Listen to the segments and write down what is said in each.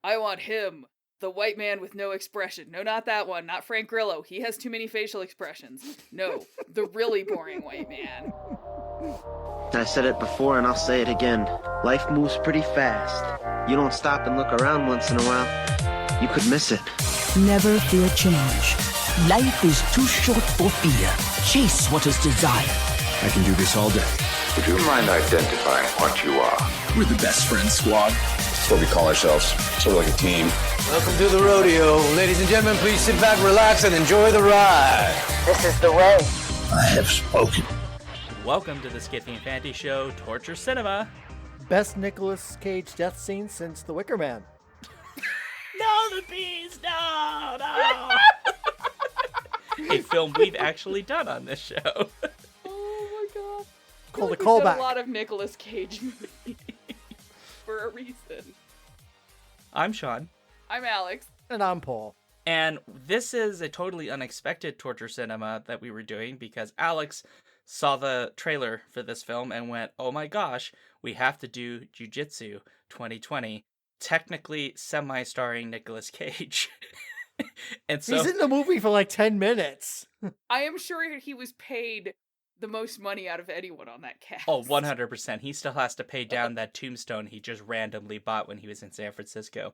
I want him, the white man with no expression. No, not that one. Not Frank Grillo. He has too many facial expressions. No, the really boring white man. I said it before and I'll say it again. Life moves pretty fast. You don't stop and look around once in a while, you could miss it. Never fear change. Life is too short for fear. Chase what is desired. I can do this all day. Would you mind identifying what you are? We're the best friends squad. That's what we call ourselves. Sort of like a team. Welcome to the rodeo. Ladies and gentlemen, please sit back, relax, and enjoy the ride. This is the way. I have spoken. Welcome to the Skiffy and Fantasy Show, Torture Cinema. Best Nicolas Cage death scene since The Wicker Man. No, the bees! No! A film we've actually done on this show. Oh my god. Called a We've done callback. a lot of Nicolas Cage movies for a reason. I'm Sean. I'm Alex. And I'm Paul. And this is a totally unexpected Torture Cinema that we were doing because Alex saw the trailer for this film and went, oh my gosh, we have to do Jitsu 2020, technically semi-starring Nicolas Cage. And so He's in the movie for like 10 minutes. I am sure he was paid the most money out of anyone on that cast. Oh, 100%. He still has to pay down that tombstone he just randomly bought when he was in San Francisco.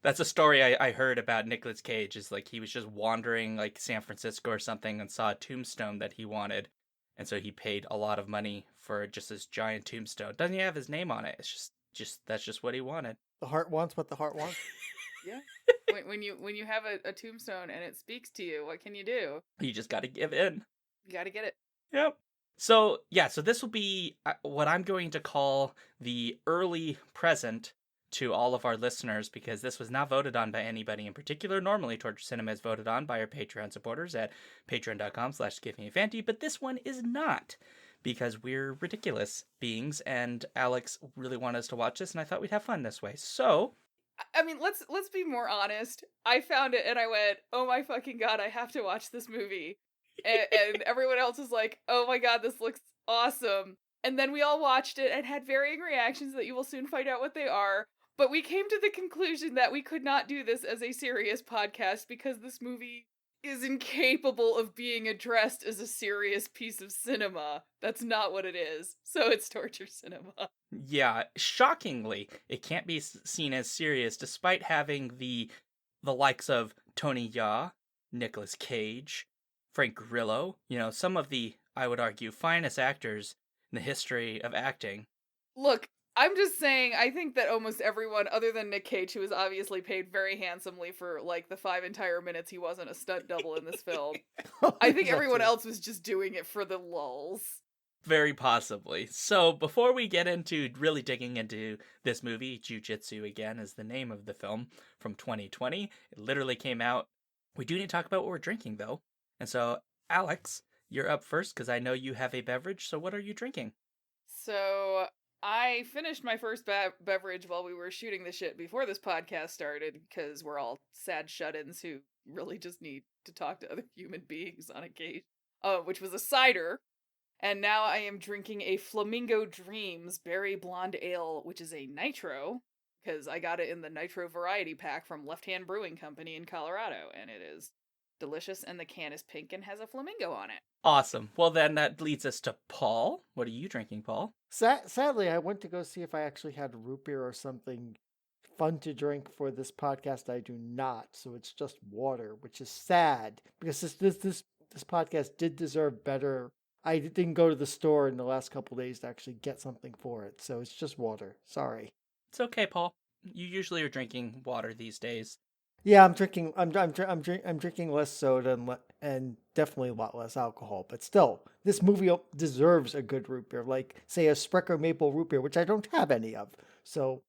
That's a story I heard about Nicolas Cage, is like he was just wandering like San Francisco or something and saw a tombstone that he wanted. And so he paid a lot of money for just this giant tombstone. Doesn't even have his name on it. It's just that's just what he wanted. The heart wants what the heart wants. Yeah. When you have a tombstone and it speaks to you, what can you do? You just got to give in. You gotta get it. Yep. So this will be what I'm going to call the early present to all of our listeners, because this was not voted on by anybody in particular. Normally, Torture Cinema is voted on by our Patreon supporters at patreon.com/SkiffyandFanty, but this one is not, because we're ridiculous beings, and Alex really wanted us to watch this, and I thought we'd have fun this way. So, I mean, let's be more honest. I found it and I went, oh my fucking god, I have to watch this movie. And everyone else was like, oh my god, this looks awesome. And then we all watched it and had varying reactions that you will soon find out what they are. But we came to the conclusion that we could not do this as a serious podcast because this movie is incapable of being addressed as a serious piece of cinema. That's not what it is. So it's torture cinema. yeah, shockingly, it can't be seen as serious despite having the likes of Tony Jaa, Nicolas Cage, Frank Grillo, some of the, I would argue, finest actors in the history of acting. Look, I'm just saying, I think that almost everyone, other than Nick Cage, who was obviously paid very handsomely for, like, the 5 entire minutes he wasn't a stunt double in this film, I think everyone else was just doing it for the lulz. Very possibly. So, before we get into really digging into this movie, Jiu-Jitsu, again, is the name of the film from 2020. It literally came out. We do need to talk about what we're drinking, though. And so, Alex, you're up first, because I know you have a beverage, so what are you drinking? So, I finished my first beverage while we were shooting the shit before this podcast started, because we're all sad shut-ins who really just need to talk to other human beings on occasion, which was a cider. And now I am drinking a Flamingo Dreams Berry Blonde Ale, which is a nitro, because I got it in the nitro variety pack from Left Hand Brewing Company in Colorado, and it is delicious, and the can is pink and has a flamingo on it. Awesome. Well, then that leads us to Paul. What are you drinking, Paul? Sadly, I went to go see if I actually had root beer or something fun to drink for this podcast. I do not, so it's just water, which is sad, because this podcast did deserve better. I didn't go to the store in the last couple of days to actually get something for it, so it's just water. Sorry. It's okay, Paul. You usually are drinking water these days. Yeah, I'm drinking less soda and definitely a lot less alcohol. But still, this movie deserves a good root beer, like say a Sprecher maple root beer, which I don't have any of. So,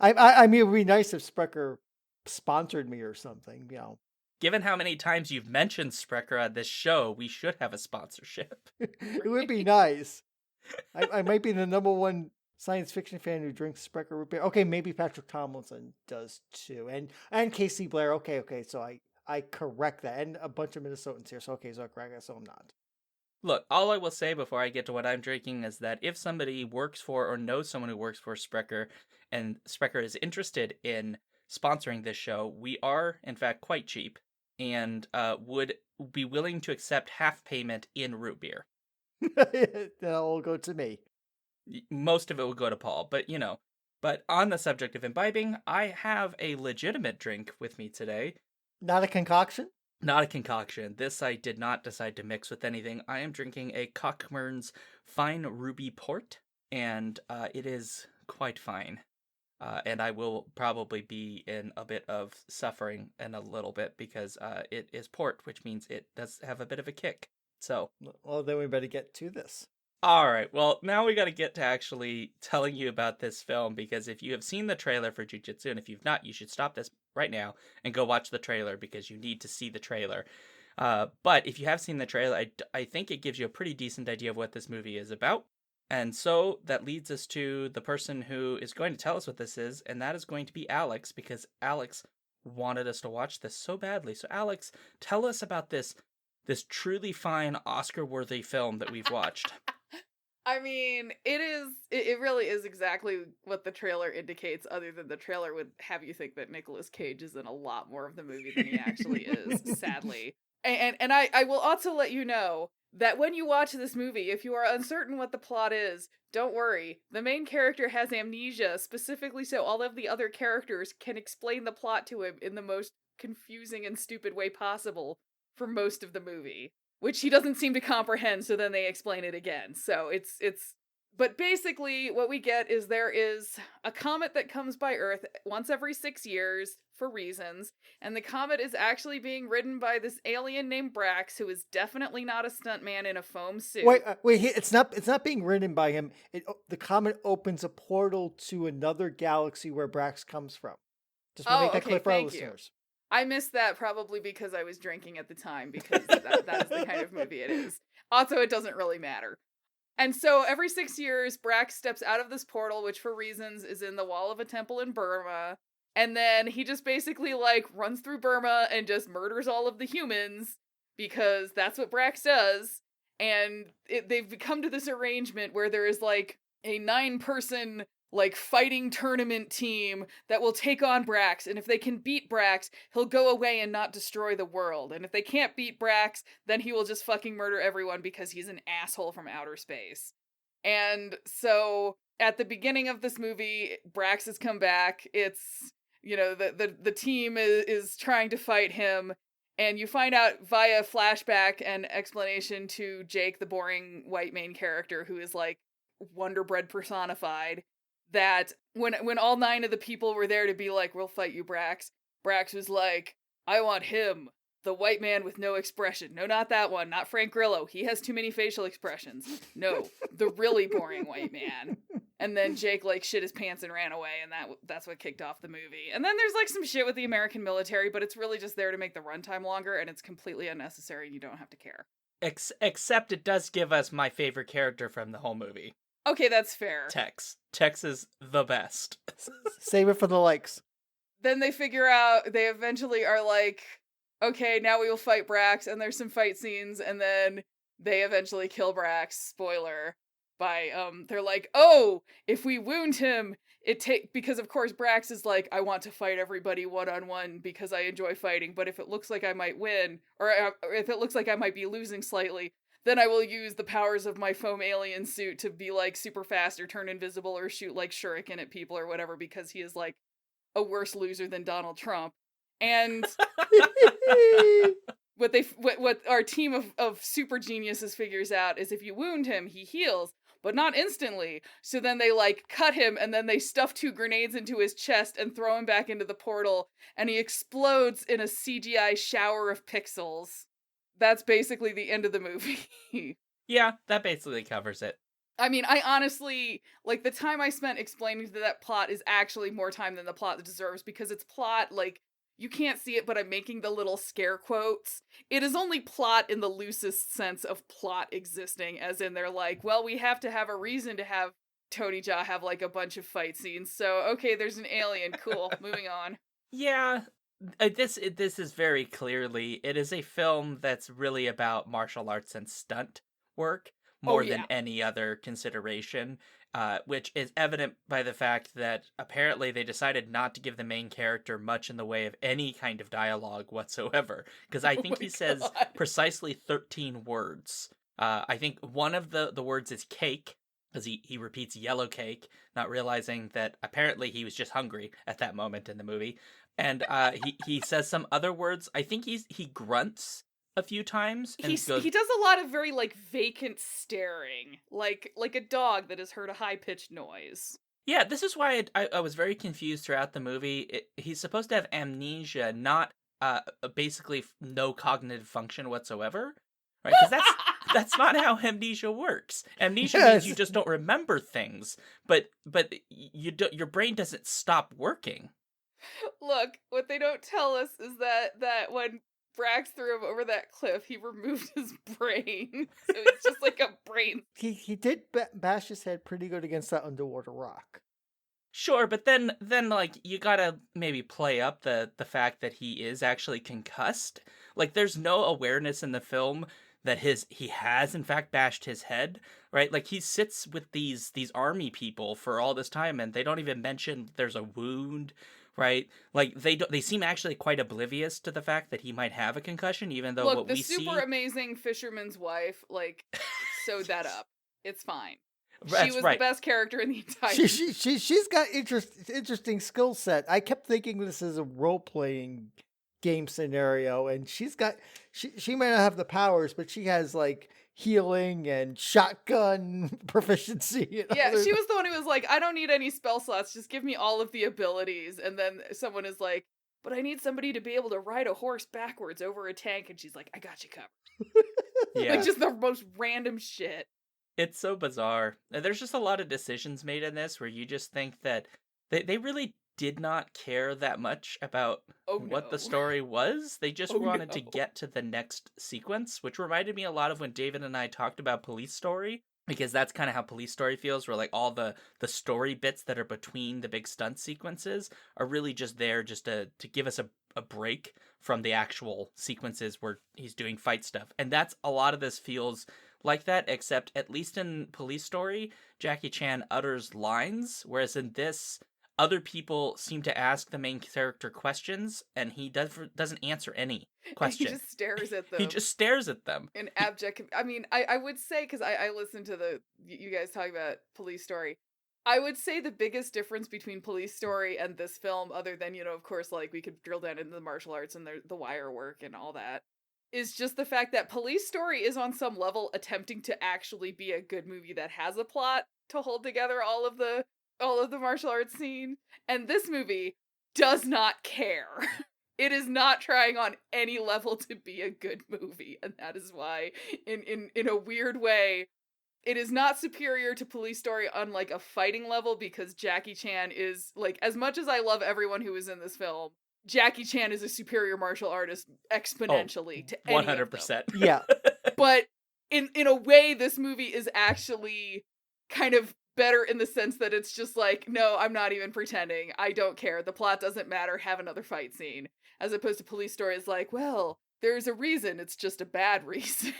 I mean, it would be nice if Sprecher sponsored me or something. Given how many times you've mentioned Sprecher on this show, we should have a sponsorship. It would be nice. I might be the number one science fiction fan who drinks Sprecher root beer. Okay, maybe Patrick Tomlinson does too, and Casey Blair. Okay, so I correct that, and a bunch of Minnesotans here. So I correct that. So I'm not. Look, all I will say before I get to what I'm drinking is that if somebody works for or knows someone who works for Sprecher and Sprecher is interested in sponsoring this show, we are, in fact, quite cheap and would be willing to accept half payment in root beer. That'll go to me. Most of it will go to Paul, but you know. But on the subject of imbibing, I have a legitimate drink with me today. Not a concoction? Not a concoction. This I did not decide to mix with anything. I am drinking a Cockmern's Fine Ruby Port, and it is quite fine. And I will probably be in a bit of suffering in a little bit because it is port, which means it does have a bit of a kick. So, Well, then we better get to this. all right. Well, now we got to get to actually telling you about this film, because if you have seen the trailer for Jiu-Jitsu, and if you've not, you should stop this right now and go watch the trailer because you need to see the trailer. But if you have seen the trailer, I think it gives you a pretty decent idea of what this movie is about. And so that leads us to the person who is going to tell us what this is, and that is going to be Alex, because Alex wanted us to watch this so badly. So Alex, tell us about this truly fine Oscar-worthy film that we've watched. I mean, it really is exactly what the trailer indicates, other than the trailer would have you think that Nicolas Cage is in a lot more of the movie than he actually is, sadly. And I will also let you know that when you watch this movie, if you are uncertain what the plot is, don't worry. The main character has amnesia, specifically so all of the other characters can explain the plot to him in the most confusing and stupid way possible for most of the movie, which he doesn't seem to comprehend, so then they explain it again. So but basically what we get is there is a comet that comes by Earth once every 6 years for reasons, and the comet is actually being ridden by this alien named Brax, who is definitely not a stuntman in a foam suit. Wait, it's not being ridden by him. The comet opens a portal to another galaxy where Brax comes from. Just want to make that clear for our listeners. I missed that probably because I was drinking at the time, because that is the kind of movie it is. Also, it doesn't really matter. And so every 6 years, Brax steps out of this portal, which for reasons is in the wall of a temple in Burma. And then he just basically runs through Burma and just murders all of the humans because that's what Brax does. And they've come to this arrangement where there is a 9-person fighting tournament team that will take on Brax, and if they can beat Brax, he'll go away and not destroy the world. And if they can't beat Brax, then he will just fucking murder everyone because he's an asshole from outer space. And so at the beginning of this movie, Brax has come back. It's, the team is trying to fight him, and you find out via flashback and explanation to Jake, the boring white main character who is Wonder Bread personified, that when all 9 of the people were there to be we'll fight you, Brax was like, I want him, the white man with no expression. No, not that one, not Frank Grillo. He has too many facial expressions. No, the really boring white man. And then Jake shit his pants and ran away, and that's what kicked off the movie. And then there's some shit with the American military, but it's really just there to make the runtime longer, and it's completely unnecessary, and you don't have to care. Except it does give us my favorite character from the whole movie. Okay, that's fair. Tex. Tex is the best. Save it for the likes. Then they eventually are okay, now we will fight Brax, and there's some fight scenes, and then they eventually kill Brax, spoiler, by, they're oh, if we wound him, because of course Brax is I want to fight everybody one-on-one because I enjoy fighting, but if it looks like I might win, or if it looks like I might be losing slightly, then I will use the powers of my foam alien suit to be super fast or turn invisible or shoot shuriken at people or whatever, because he is a worse loser than Donald Trump. And what our team of super geniuses figures out is if you wound him, he heals, but not instantly. So then they cut him, and then they stuff 2 grenades into his chest and throw him back into the portal, and he explodes in a CGI shower of pixels. That's basically the end of the movie. Yeah, that basically covers it. I mean, I honestly, the time I spent explaining that plot is actually more time than the plot deserves, because it's plot, you can't see it, but I'm making the little scare quotes. It is only plot in the loosest sense of plot existing, as in they're well, we have to have a reason to have Tony Jaa have a bunch of fight scenes, so okay, there's an alien, cool, moving on. Yeah. This is very clearly, it is a film that's really about martial arts and stunt work more than any other consideration. which is evident by the fact that apparently they decided not to give the main character much in the way of any kind of dialogue whatsoever. Because I think he says precisely 13 words. I think one of the words is cake, because he repeats yellow cake, not realizing that apparently he was just hungry at that moment in the movie. And he says some other words. I think he grunts a few times. And he does a lot of very like vacant staring, like a dog that has heard a high pitched noise. Yeah, this is why I was very confused throughout the movie. He's supposed to have amnesia, not basically no cognitive function whatsoever, right? Because that's not how amnesia works. Amnesia means you just don't remember things, but your brain doesn't stop working. Look, what they don't tell us is that when Brax threw him over that cliff, he removed his brain. So it's just like a brain. He did bash his head pretty good against that underwater rock. Sure, but then like you gotta maybe play up the fact that he is actually concussed. Like there's no awareness in the film that he has in fact bashed his head, right? Like he sits with these army people for all this time and they don't even mention there's a wound, right? Like they seem actually quite oblivious to the fact that he might have a concussion, even though what we see. Look, the super amazing fisherman's wife like sewed that up. It's fine. That's she was right. the best character in the entire. She's got interesting skill set. I kept thinking this is a role playing game scenario, and she may not have the powers, but she has like healing and shotgun proficiency. Yeah, she was the one who was like, I don't need any spell slots, just give me all of the abilities. And then someone is like, but I need somebody to be able to ride a horse backwards over a tank, and she's like, I got you covered. Yeah. Like just the most random shit. It's so bizarre. There's just a lot of decisions made in this where you just think that they really did not care that much about what the story was. They just wanted to get to the next sequence, which reminded me a lot of when David and I talked about Police Story, because that's kind of how Police Story feels, where like all the story bits that are between the big stunt sequences are really just there just to give us a break from the actual sequences where he's doing fight stuff. And that's a lot of this feels like that, except at least in Police Story, Jackie Chan utters lines, whereas in this, other people seem to ask the main character questions, and he doesn't answer any question. He just stares at them. He just stares at them. In abject. I mean, I would say, because I listened to you guys talking about Police Story, I would say the biggest difference between Police Story and this film, other than, of course, like, we could drill down into the martial arts and the wire work and all that, is just the fact that Police Story is on some level attempting to actually be a good movie that has a plot to hold together all of the martial arts scene, and this movie does not care. It is not trying on any level to be a good movie, and that is why, in a weird way, it is not superior to Police Story on like a fighting level, because Jackie Chan is like, as much as I love everyone who is in this film, Jackie Chan is a superior martial artist exponentially to any 100%. Yeah. But in a way, this movie is actually kind of better in the sense that it's just like, no, I'm not even pretending. I don't care. The plot doesn't matter. Have another fight scene. As opposed to Police Story is like, well, there's a reason. It's just a bad reason.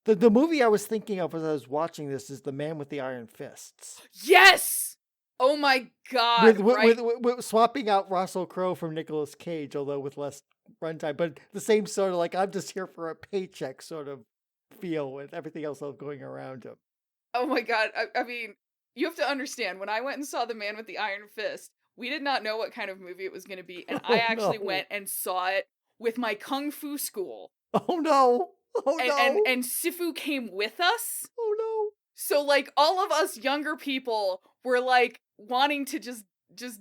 The movie I was thinking of as I was watching this is The Man with the Iron Fists. Yes! Oh my god! With swapping out Russell Crowe from Nicolas Cage, although with less runtime, but the same sort of like, I'm just here for a paycheck sort of feel with everything else going around him. Oh my god, I mean, you have to understand, when I went and saw The Man with the Iron Fist, we did not know what kind of movie it was going to be, and I actually went and saw it with my kung fu school. Oh no! Oh no! And Sifu came with us. Oh no! So like, all of us younger people were like, wanting to just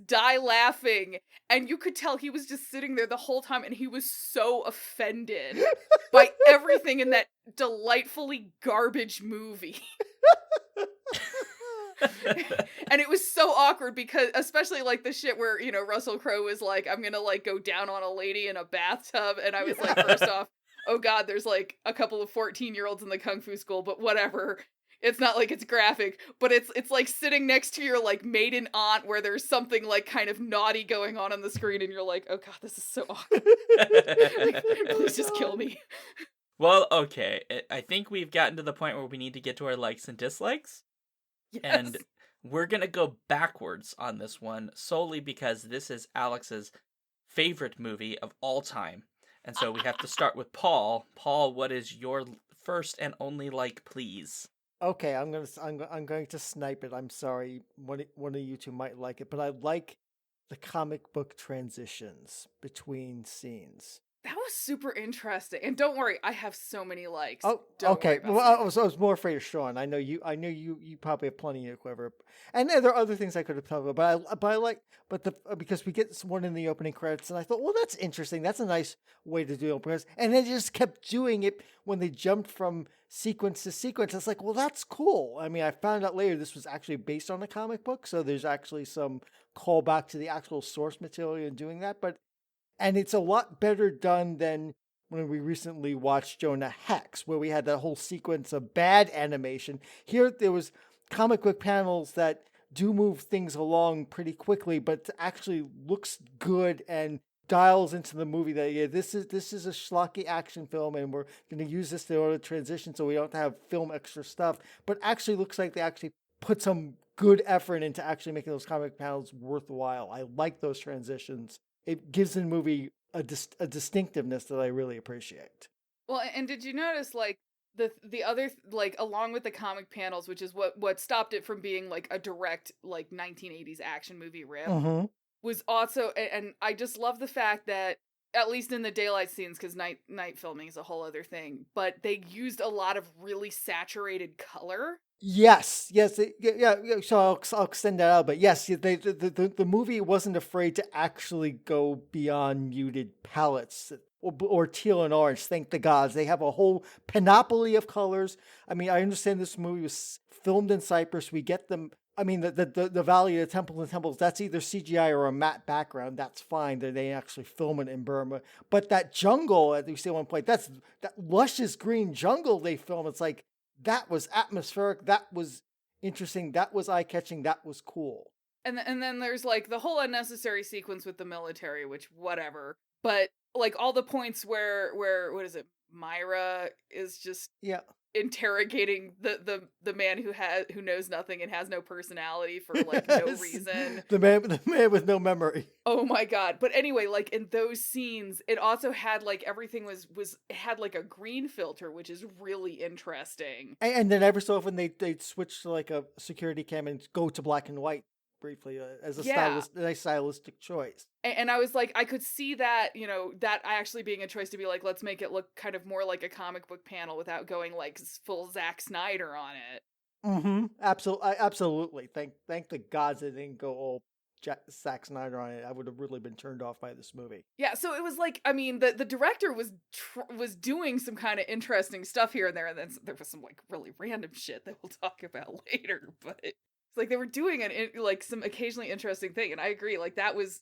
die laughing, and you could tell he was just sitting there the whole time, and he was so offended by everything in that delightfully garbage movie. And it was so awkward, because especially like the shit where, Russell Crowe was like, I'm gonna like go down on a lady in a bathtub, and I was like, first off, oh god, there's like a couple of 14-year-olds in the kung fu school, but whatever. It's not like it's graphic, but it's like sitting next to your like maiden aunt where there's something like kind of naughty going on the screen, and you're like, oh god, this is so awkward. Like, please just kill me. Well, okay. I think we've gotten to the point where we need to get to our likes and dislikes. Yes. And we're going to go backwards on this one solely because this is Alex's favorite movie of all time. And so we have to start with Paul. Paul, what is your first and only like, please? Okay, I'm going to snipe it. I'm sorry, one of you two might like it, but I like the comic book transitions between scenes. That was super interesting. And don't worry, I have so many likes. Oh, Don't okay. worry about Well, it. I was more afraid of Sean. I know you probably have plenty of quiver, and there are other things I could have talked about. But I like, because we get one in the opening credits, and I thought, well, that's interesting. That's a nice way to do it. And they just kept doing it when they jumped from sequence to sequence. It's like, well, that's cool. I mean, I found out later this was actually based on a comic book, so there's actually some callback to the actual source material in doing that. And it's a lot better done than when we recently watched Jonah Hex, where we had that whole sequence of bad animation. Here, there was comic book panels that do move things along pretty quickly, but actually looks good and dials into the movie that, yeah, this is a schlocky action film, and we're going to use this in order to transition so we don't have film extra stuff. But actually looks like they actually put some good effort into actually making those comic panels worthwhile. I like those transitions. It gives the movie a distinctiveness that I really appreciate. Well, and did you notice like the other like along with the comic panels, which is what stopped it from being like a direct like 1980s action movie rip, was also, and I just love the fact that at least in the daylight scenes, because night filming is a whole other thing, but they used a lot of really saturated color. Yes. Yeah. So I'll extend that out, but yes, the movie wasn't afraid to actually go beyond muted palettes or teal and orange. Thank the gods, they have a whole panoply of colors. I mean, I understand this movie was filmed in Cyprus. We get them. I mean, the Valley of the Temples, that's either CGI or a matte background. That's fine. They actually film it in Burma. But that jungle, as we see at one point, that luscious green jungle they film. It's like, that was atmospheric. That was interesting. That was eye-catching. That was cool. And then there's like the whole unnecessary sequence with the military, which whatever. But like all the points where what is it? Myra is just interrogating the man who knows nothing and has no personality for like no reason. The man with no memory. Oh my god. But anyway, like in those scenes, it also had like everything was it had like a green filter, which is really interesting. And then every so often they'd switch to like a security cam and go to black and white briefly as a nice stylistic choice. And I was like, I could see that, that actually being a choice to be like, let's make it look kind of more like a comic book panel without going like full Zack Snyder on it. Absolutely. Thank the gods they didn't go all Zack Snyder on it. I would have really been turned off by this movie. Yeah, so it was like, I mean, the director was doing some kind of interesting stuff here and there, and then there was some like really random shit that we'll talk about later, but it's like they were doing like some occasionally interesting thing, and I agree, like that was,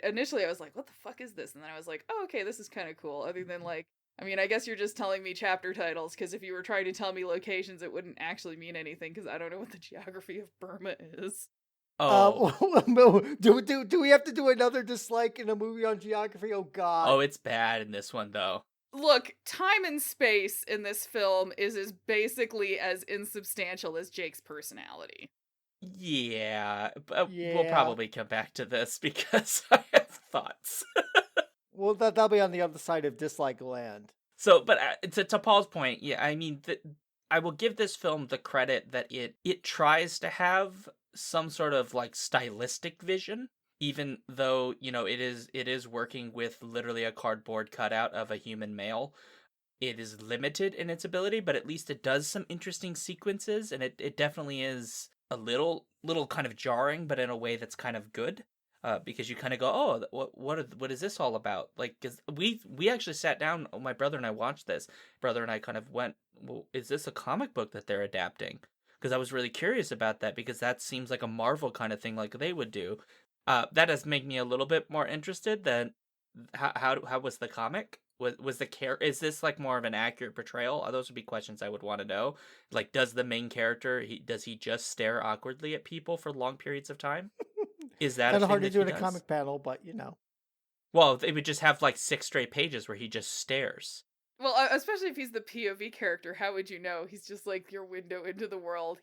initially I was like, what the fuck is this? And then I was like, oh, okay, this is kind of cool, other than like, I mean, I guess you're just telling me chapter titles, because if you were trying to tell me locations, it wouldn't actually mean anything, because I don't know what the geography of Burma is. Do we have to do another dislike in a movie on geography? Oh god. Oh, it's bad in this one though. Look, time and space in this film is as basically as insubstantial as Jake's personality. Yeah, but we'll probably come back to this because I have thoughts. Well, that'll be on the other side of dislike land. So, but to Paul's point, yeah, I mean, I will give this film the credit that it tries to have some sort of like stylistic vision, even though it is working with literally a cardboard cutout of a human male. It is limited in its ability, but at least it does some interesting sequences, and it definitely is a little kind of jarring, but in a way that's kind of good, because you kind of go, oh, what is this all about? Like, because we actually sat down, my brother and I watched this. Brother and I kind of went, well, is this a comic book that they're adapting? Because I was really curious about that, because that seems like a Marvel kind of thing, like they would do. That does make me a little bit more interested than how was the comic? Was is this like more of an accurate portrayal? Those would be questions I would want to know. Like, does the main character, does he just stare awkwardly at people for long periods of time? Is that kind of hard to do in a comic panel, but Well, they would just have like 6 straight pages where he just stares. Well, especially if he's the POV character, how would you know? He's just like your window into the world.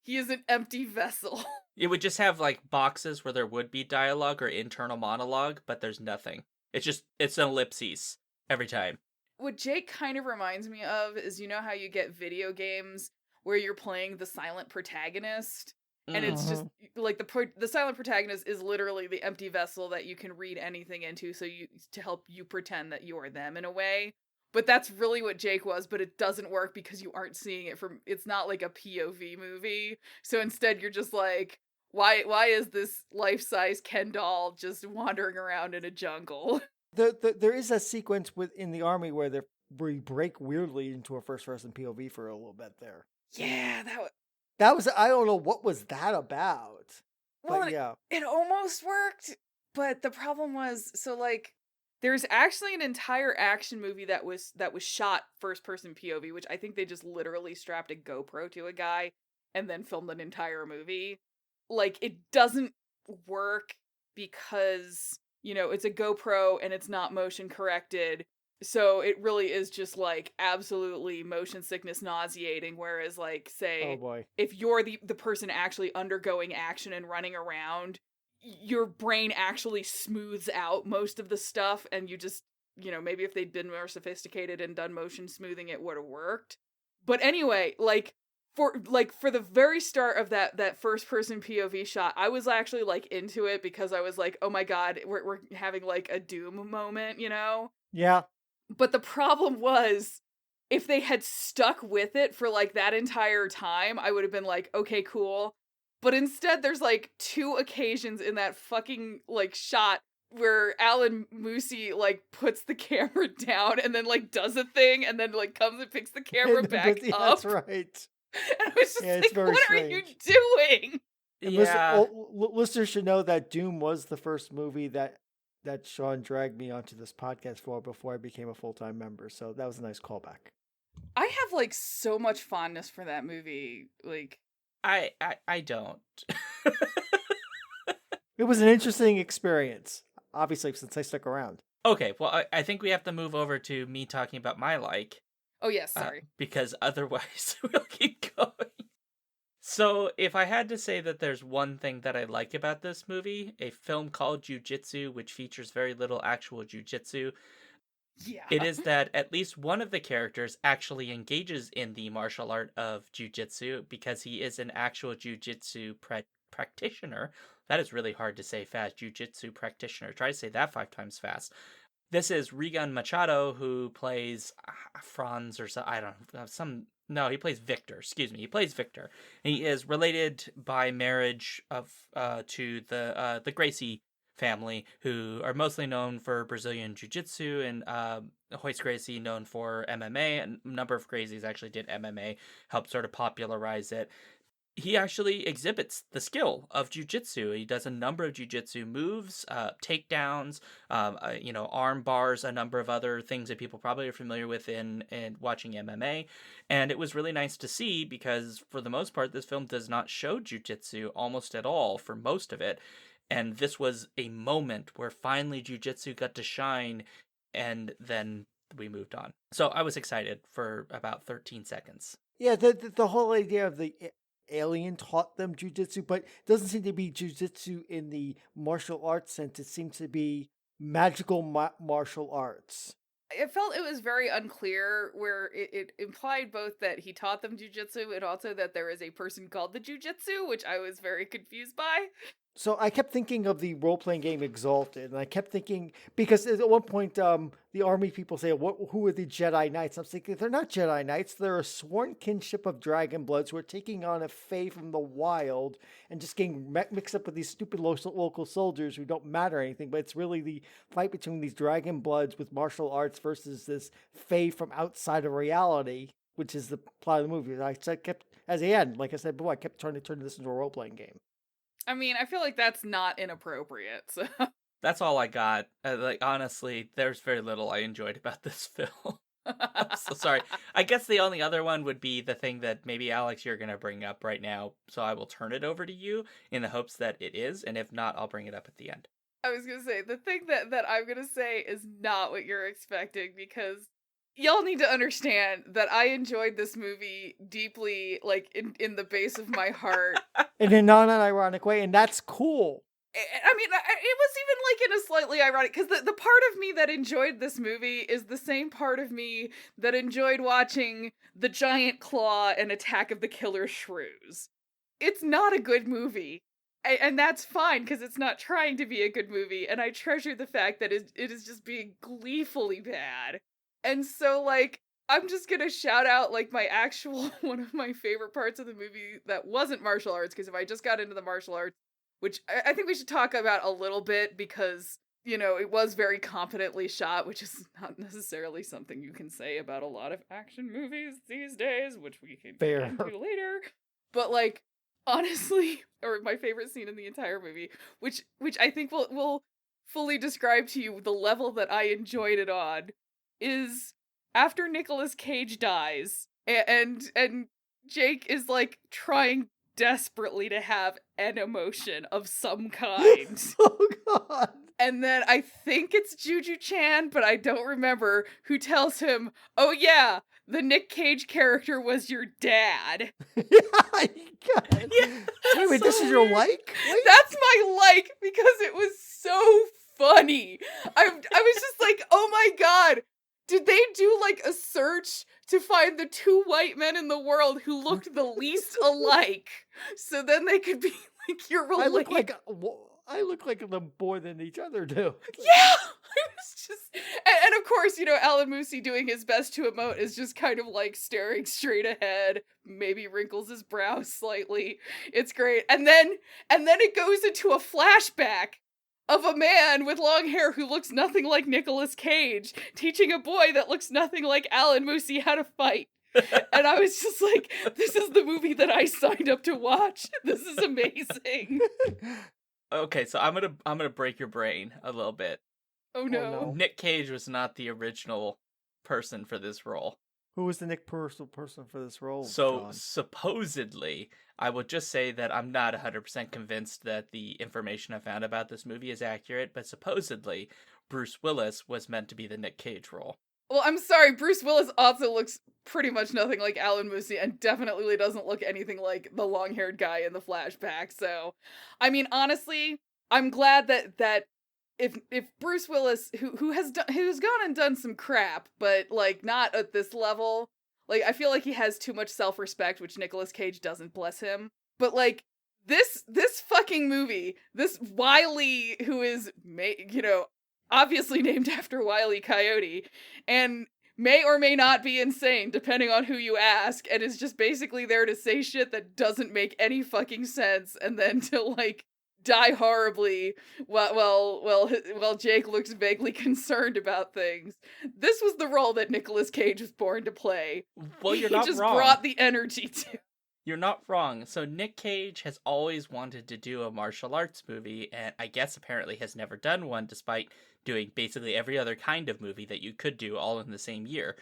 He is an empty vessel. It would just have like boxes where there would be dialogue or internal monologue, but there's nothing. It's an ellipses every time. What Jake kind of reminds me of is, you know how you get video games where you're playing the silent protagonist? And it's just like the silent protagonist is literally the empty vessel that you can read anything into, to help you pretend that you are them in a way. But that's really what Jake was, but it doesn't work because you aren't seeing it it's not like a POV movie. So instead you're just like, why is this life-size Ken doll just wandering around in a jungle? There is a sequence within the army where we break weirdly into a first-person POV for a little bit there. Yeah, that was I don't know what was that about. Well, but yeah, it almost worked, but the problem was, so like, there's actually an entire action movie that was shot first-person POV, which I think they just literally strapped a GoPro to a guy and then filmed an entire movie. Like, it doesn't work because, you know, it's a GoPro and it's not motion corrected. So it really is just like absolutely motion sickness nauseating. Whereas like, say, oh boy, if you're the person actually undergoing action and running around, your brain actually smooths out most of the stuff, and you just, you know, maybe if they'd been more sophisticated and done motion smoothing, it would have worked. But anyway, like, for the very start of that first person POV shot, I was actually like into it because I was like, oh my god, we're having like a Doom moment, you know? yeah. But the problem was, if they had stuck with it for like that entire time, I would have been like, okay, cool. But instead, there's like 2 occasions in that fucking like shot where Alan Moosey like puts the camera down and then like does a thing and then like comes and picks the camera back Yeah, up. that's right. And I was just like, what strange. are you doing? And Yeah. listeners should know that Doom was the first movie that Sean dragged me onto this podcast for before I became a full-time member. So that was a nice callback. I have like so much fondness for that movie. Like, I don't. It was an interesting experience, obviously, since I stuck around. Okay, well, I think we have to move over to me talking about my like. oh yes, sorry. Because otherwise we'll keep going. So, if I had to say that there's one thing that I like about this movie, a film called Jitsu, which features very little actual jujitsu, Yeah. it is that at least one of the characters actually engages in the martial art of jujitsu because he is an actual jujitsu practitioner. That is really hard to say fast. Jujitsu practitioner. Try to say that 5 times fast. This is Regan Machado, who plays Franz or so. I don't know. No, he plays Victor. Excuse me. He plays Victor. And he is related by marriage to the Gracie family, who are mostly known for Brazilian Jiu-Jitsu, and Hoist Gracie known for MMA. And a number of Gracies actually did MMA, helped sort of popularize it. He actually exhibits the skill of jiu-jitsu. He does a number of jiu-jitsu moves, takedowns, arm bars, a number of other things that people probably are familiar with in watching MMA. And it was really nice to see because, for the most part, this film does not show jiu-jitsu almost at all for most of it. And this was a moment where finally jiu-jitsu got to shine, and then we moved on. So I was excited for about 13 seconds. Yeah, the whole idea of the alien taught them jujitsu, but it doesn't seem to be jujitsu in the martial arts sense. It seems to be magical martial arts. I felt it was very unclear, where it implied both that he taught them jujitsu and also that there is a person called the jujitsu, which I was very confused by. So I kept thinking of the role-playing game Exalted, and I kept thinking, because at one point the army people say, who are the Jedi Knights? I'm thinking, they're not Jedi Knights. They're a sworn kinship of Dragon Bloods who are taking on a fae from the wild and just getting mixed up with these stupid local soldiers who don't matter anything. But it's really the fight between these Dragon Bloods with martial arts versus this fae from outside of reality, which is the plot of the movie. I kept, as the end, like I said before, I kept trying to turn this into a role-playing game. I mean, I feel like that's not inappropriate, so... That's all I got. Honestly, there's very little I enjoyed about this film. I'm so sorry. I guess the only other one would be the thing that maybe, Alex, you're going to bring up right now, so I will turn it over to you in the hopes that it is, and if not, I'll bring it up at the end. I was going to say, the thing that I'm going to say is not what you're expecting, because y'all need to understand that I enjoyed this movie deeply, like, in the base of my heart. In a non-ironic way, and that's cool. I mean, it was even, like, in a slightly ironic, because the part of me that enjoyed this movie is the same part of me that enjoyed watching The Giant Claw and Attack of the Killer Shrews. It's not a good movie. And that's fine, because it's not trying to be a good movie, and I treasure the fact that it is just being gleefully bad. And so, like, I'm just gonna shout out, like, my actual, one of my favorite parts of the movie that wasn't martial arts, because if I just got into the martial arts, which I think we should talk about a little bit, because, you know, it was very competently shot, which is not necessarily something you can say about a lot of action movies these days, which we can Fair. get into later. But, like, honestly, or my favorite scene in the entire movie, which I think will fully describe to you the level that I enjoyed it on, is after Nicolas Cage dies, and Jake is, like, trying desperately to have an emotion of some kind. Oh god. And then I think it's Juju Chan, but I don't remember, who tells him, "Oh yeah, the Nick Cage character was your dad." God. Yeah, Wait, this is your like? Wait. That's my like, because it was so funny. I was just like, oh my god, did they do, like, a search to find the two white men in the world who looked the least alike, so then they could be like, you're related? I look like them more than each other do. Yeah! It was just... And of course, you know, Alan Moosey doing his best to emote is just kind of, like, staring straight ahead, maybe wrinkles his brow slightly. It's great. And then it goes into a flashback of a man with long hair who looks nothing like Nicolas Cage, teaching a boy that looks nothing like Alan Moosey how to fight. And I was just like, this is the movie that I signed up to watch. This is amazing. Okay, so I'm gonna break your brain a little bit. Oh no. no. Nick Cage was not the original person for this role. Who was the Nick person for this role? So John? supposedly, I would just say that I'm not 100% convinced that the information I found about this movie is accurate, but supposedly Bruce Willis was meant to be the Nick Cage role. Well, I'm sorry, Bruce Willis also looks pretty much nothing like Alan Moosey, and definitely doesn't look anything like the long-haired guy in the flashback, so... I mean, honestly, I'm glad that if Bruce Willis, who's gone and done some crap, but, like, not at this level, like, I feel like he has too much self-respect, which Nicolas Cage doesn't, bless him, but, like, this fucking movie, this Wile, who is, you know, obviously named after Wile E. Coyote, and may or may not be insane, depending on who you ask, and is just basically there to say shit that doesn't make any fucking sense, and then to, like, die horribly while Jake looks vaguely concerned about things. This was the role that Nicolas Cage was born to play. Well, you're not He just wrong. brought the energy to. You're not wrong. So Nick Cage has always wanted to do a martial arts movie, and I guess apparently has never done one, despite doing basically every other kind of movie that you could do all in the same year.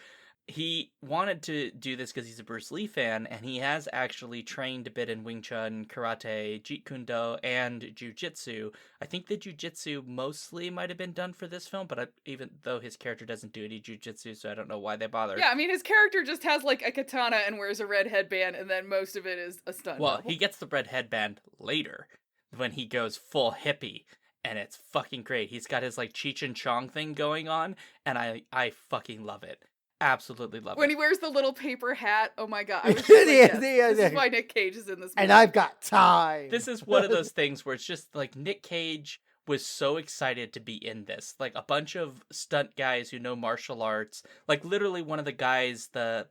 He wanted to do this because he's a Bruce Lee fan, and he has actually trained a bit in Wing Chun, Karate, Jeet Kune Do, and Jiu-Jitsu. I think the Jiu-Jitsu mostly might have been done for this film, but even though his character doesn't do any Jiu-Jitsu, so I don't know why they bothered. Yeah, I mean, his character just has, like, a katana and wears a red headband, and then most of it is a stunt Well, double. he gets the red headband later, when he goes full hippie. And it's fucking great. He's got his, like, Cheech and Chong thing going on, and I fucking love it. Absolutely love it. When he wears the little paper hat, oh my god. I was just Yeah, like, yes, yeah, this yeah. is why Nick Cage is in this movie. And I've got time. This is one of those things where it's just, like, Nick Cage was so excited to be in this. Like, a bunch of stunt guys who know martial arts. Like, literally one of the guys, the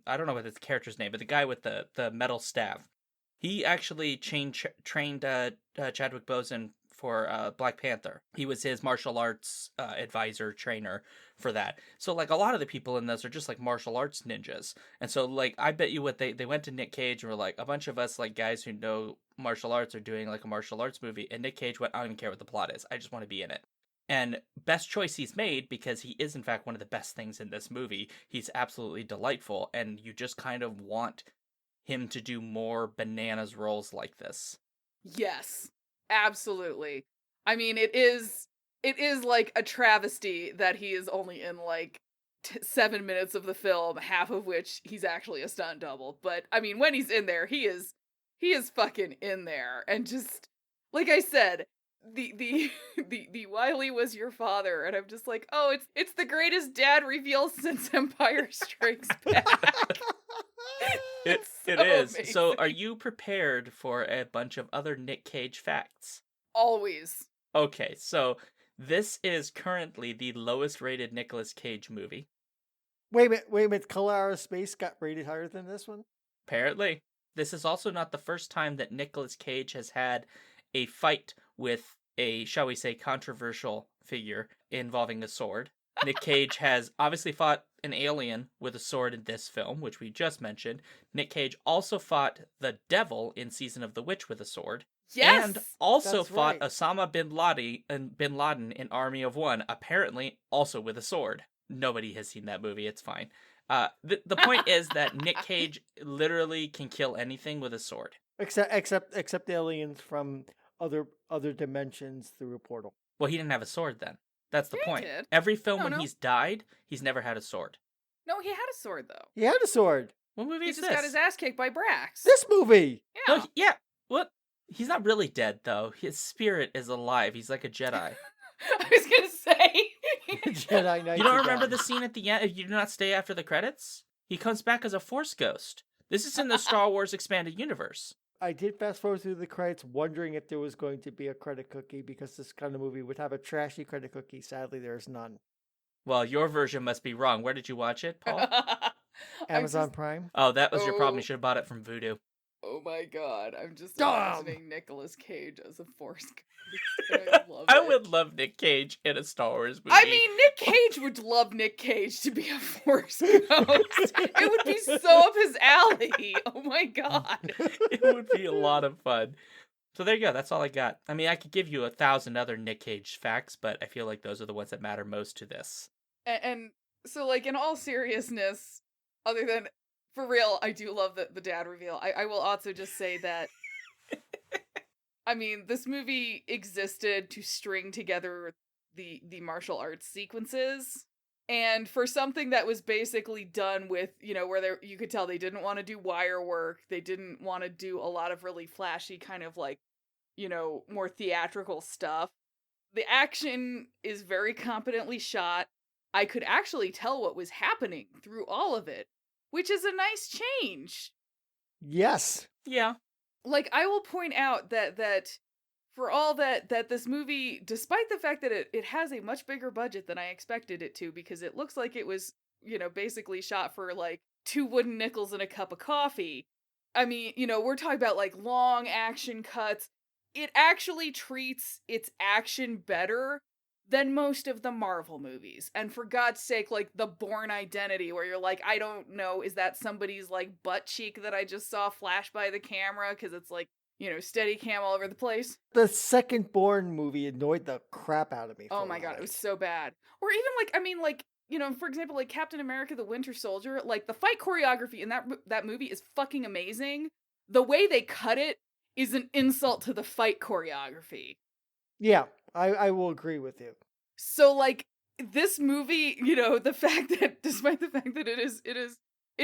I don't know what his character's name, but the guy with the metal staff. He actually trained Chadwick Boseman for Black Panther. He was his martial arts advisor, trainer for that. So, like, a lot of the people in this are just, like, martial arts ninjas. And so, like, I bet you what they went to Nick Cage and were like, a bunch of us, like, guys who know martial arts are doing, like, a martial arts movie. And Nick Cage went, I don't even care what the plot is. I just want to be in it. And best choice he's made, because he is, in fact, one of the best things in this movie. He's absolutely delightful. And you just kind of want him to do more bananas roles like this. Yes, absolutely. I mean, it is like a travesty that he is only in, like, 7 minutes of the film, half of which he's actually a stunt double. But I mean, when he's in there, he is fucking in there. And just like I said, the Wiley was your father, and I'm just like, oh, it's the greatest dad reveal since Empire Strikes Back. It so is. amazing. So are you prepared for a bunch of other Nick Cage facts? Always. Okay, so this is currently the lowest rated Nicolas Cage movie. Wait a minute. Color Out of Space got rated higher than this one? Apparently. This is also not the first time that Nicolas Cage has had a fight with a, shall we say, controversial figure involving a sword. Nick Cage has obviously fought an alien with a sword in this film, which we just mentioned. Nick Cage also fought the devil in Season of the Witch with a sword. Yes. And also That's fought right. Osama bin Laden in Army of One, apparently also with a sword. Nobody has seen that movie, it's fine. The point is that Nick Cage literally can kill anything with a sword. Except aliens from other dimensions through a portal. Well, he didn't have a sword then. That's the Yeah, he point. did. Every film No, when no. he's died, he's never had a sword. No, he had a sword though. He had a sword. What movie He is just this? got his ass kicked by Brax. This movie. Yeah. No, yeah. What? He's not really dead though. His spirit is alive. He's like a Jedi. I was gonna say. Jedi Knights You don't are remember gone. the scene at the end? You do not stay after the credits? He comes back as a Force ghost. This is in the Star Wars Expanded Universe. I did fast forward through the credits, wondering if there was going to be a credit cookie because this kind of movie would have a trashy credit cookie. Sadly, there's none. Well, your version must be wrong. Where did you watch it, Paul? Amazon Prime. Oh, that was your problem. Oh. You should have bought it from Voodoo. Oh my god, I'm just Dumb. imagining Nicolas Cage as a Force ghost. I love I it. would love Nick Cage in a Star Wars movie. I mean, Nick Cage would love Nick Cage to be a Force ghost. It would be so up his alley. Oh my god. It would be a lot of fun. So there you go. That's all I got. I mean, I could give you 1,000 other Nick Cage facts, but I feel like those are the ones that matter most to this. And so, like, in all seriousness, other than, for real, I do love the dad reveal. I will also just say that, I mean, this movie existed to string together the martial arts sequences. And for something that was basically done with, you know, where you could tell they didn't want to do wire work, they didn't want to do a lot of really flashy kind of like, you know, more theatrical stuff. The action is very competently shot. I could actually tell what was happening through all of it, which is a nice change. Yes. Yeah. Like, I will point out that for all that this movie, despite the fact that it has a much bigger budget than I expected it to, because it looks like it was, you know, basically shot for like 2 wooden nickels and a cup of coffee. I mean, you know, we're talking about like long action cuts. It actually treats its action better than most of the Marvel movies. And for God's sake, like the Bourne Identity, where you're like, I don't know, is that somebody's like butt cheek that I just saw flash by the camera? Because it's like, you know, steady cam all over the place. The second Bourne movie annoyed the crap out of me. Oh for my a god, while. it was so bad. Or even like, I mean, like, you know, for example, like Captain America the Winter Soldier, like the fight choreography in that movie is fucking amazing. The way they cut it is an insult to the fight choreography. Yeah, I will agree with you. So like this movie, you know, the fact that despite the fact that it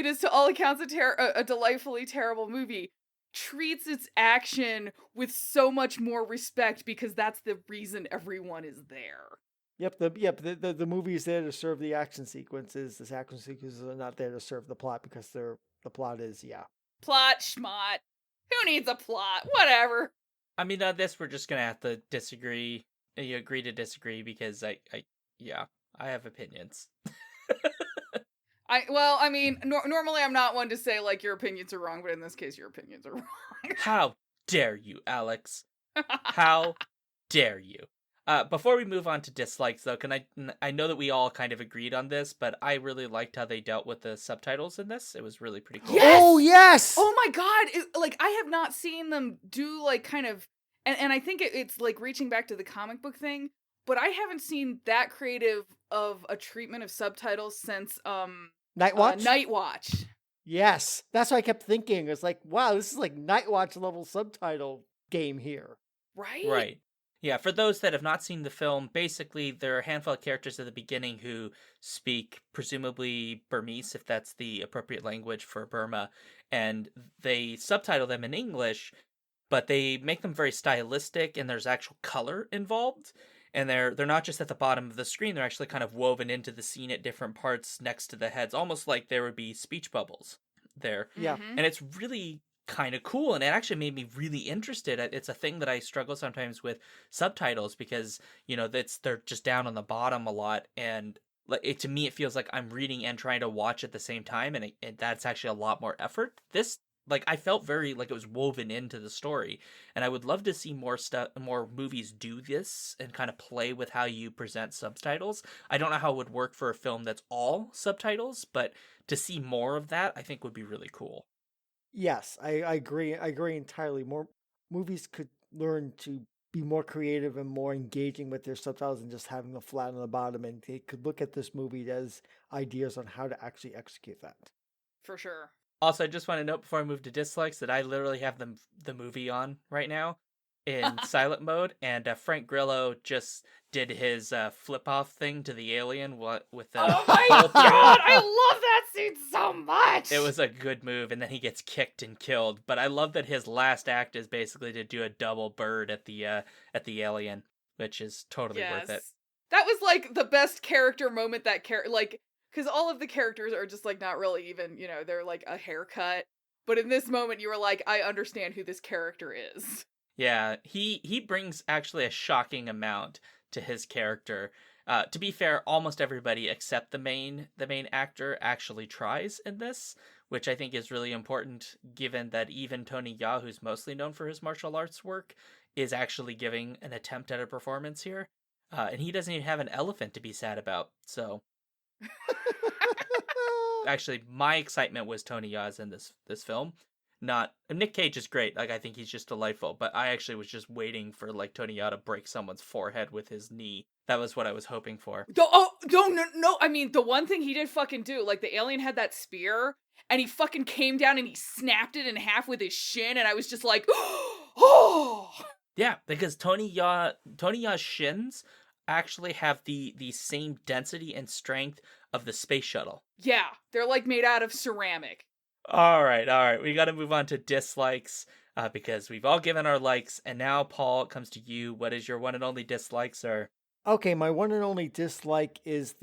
is to all accounts a delightfully terrible movie, treats its action with so much more respect because that's the reason everyone is there. Yep, the movie is there to serve the action sequences. The action sequences are not there to serve the plot because the plot is, Plot schmott. Who needs a plot? Whatever. I mean, on this, we're just going to have to disagree. You agree to disagree because I have opinions. I mean, normally I'm not one to say, like, your opinions are wrong, but in this case, your opinions are wrong. How dare you, Alex? How dare you? Before we move on to dislikes, though, I know that we all kind of agreed on this, but I really liked how they dealt with the subtitles in this. It was really pretty cool. Yes! Oh, yes! Oh my god! Like, I have not seen them do, like, kind of... And I think it's, like, reaching back to the comic book thing, but I haven't seen that creative of a treatment of subtitles since, Night Watch? Night Watch. Yes. That's what I kept thinking. It's like, wow, this is like Night Watch level subtitle game here. Right? Right. Yeah, for those that have not seen the film, basically there are a handful of characters at the beginning who speak presumably Burmese, if that's the appropriate language for Burma, and they subtitle them in English, but they make them very stylistic and there's actual color involved. And they're not just at the bottom of the screen, they're actually kind of woven into the scene at different parts next to the heads, almost like there would be speech bubbles there. Yeah. Mhm. And it's really kind of cool, and it actually made me really interested. It's a thing that I struggle sometimes with subtitles because they're just down on the bottom a lot, and to me it feels like I'm reading and trying to watch at the same time, and that's actually a lot more effort. This, I felt very like it was woven into the story, and I would love to see more movies do this and kind of play with how you present subtitles. I don't know how it would work for a film that's all subtitles, but to see more of that I think would be really cool. Yes, I agree. I agree entirely. More movies could learn to be more creative and more engaging with their subtitles than just having them flat on the bottom, and they could look at this movie as ideas on how to actually execute that. For sure. Also, I just want to note before I move to dislikes that I literally have the movie on right now in silent mode, and Frank Grillo just did his flip-off thing to the alien with the Oh my whole thing. god, I love that scene so much! It was a good move, and then he gets kicked and killed. But I love that his last act is basically to do a double bird at the alien, which is totally worth it. That was like the best character moment because all of the characters are just like not really even, they're like a haircut. But in this moment, you were like, I understand who this character is. Yeah, he brings actually a shocking amount to his character. To be fair, almost everybody except the main actor actually tries in this, which I think is really important, given that even Tony Jaa, who's mostly known for his martial arts work, is actually giving an attempt at a performance here. And he doesn't even have an elephant to be sad about, so... Actually, my excitement was Tony Jaa's in this film. Not Nick Cage is great. I think he's just delightful. But I actually was just waiting for Tony Jaa to break someone's forehead with his knee. That was what I was hoping for. No. I mean, the one thing he did fucking do, the alien had that spear, and he fucking came down and he snapped it in half with his shin, and I was just like, oh. Yeah, because Tony Jaa's shins actually have the same density and strength of the space shuttle. Yeah, they're made out of ceramic. All right. We got to move on to dislikes because we've all given our likes, and now Paul, it comes to you. What is your one and only dislike, sir? Okay, my one and only dislike is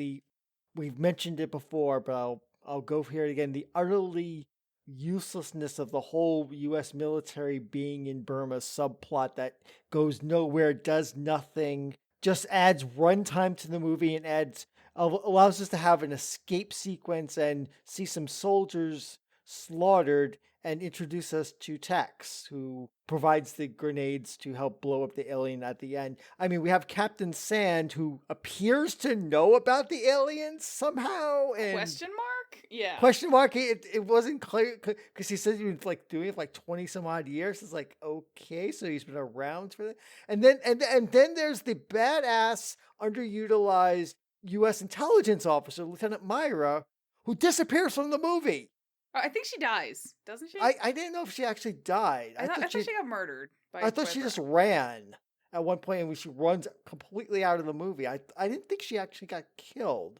we've mentioned it before, but I'll go here again. The utterly uselessness of the whole U.S. military being in Burma subplot that goes nowhere, does nothing, just adds runtime to the movie and allows us to have an escape sequence and see some soldiers slaughtered and introduce us to Tex, who provides the grenades to help blow up the alien at the end. I mean, we have Captain Sand, who appears to know about the aliens somehow. And Question mark? Yeah. Question mark? It wasn't clear, because he said he was doing it for 20 some odd years. It's okay, so he's been around for that. And then there's the badass, underutilized U.S. intelligence officer, Lieutenant Myra, who disappears from the movie. I think she dies, doesn't she? I didn't know if she actually died. I thought she got murdered. I thought she just ran at one point, and she runs completely out of the movie. I didn't think she actually got killed.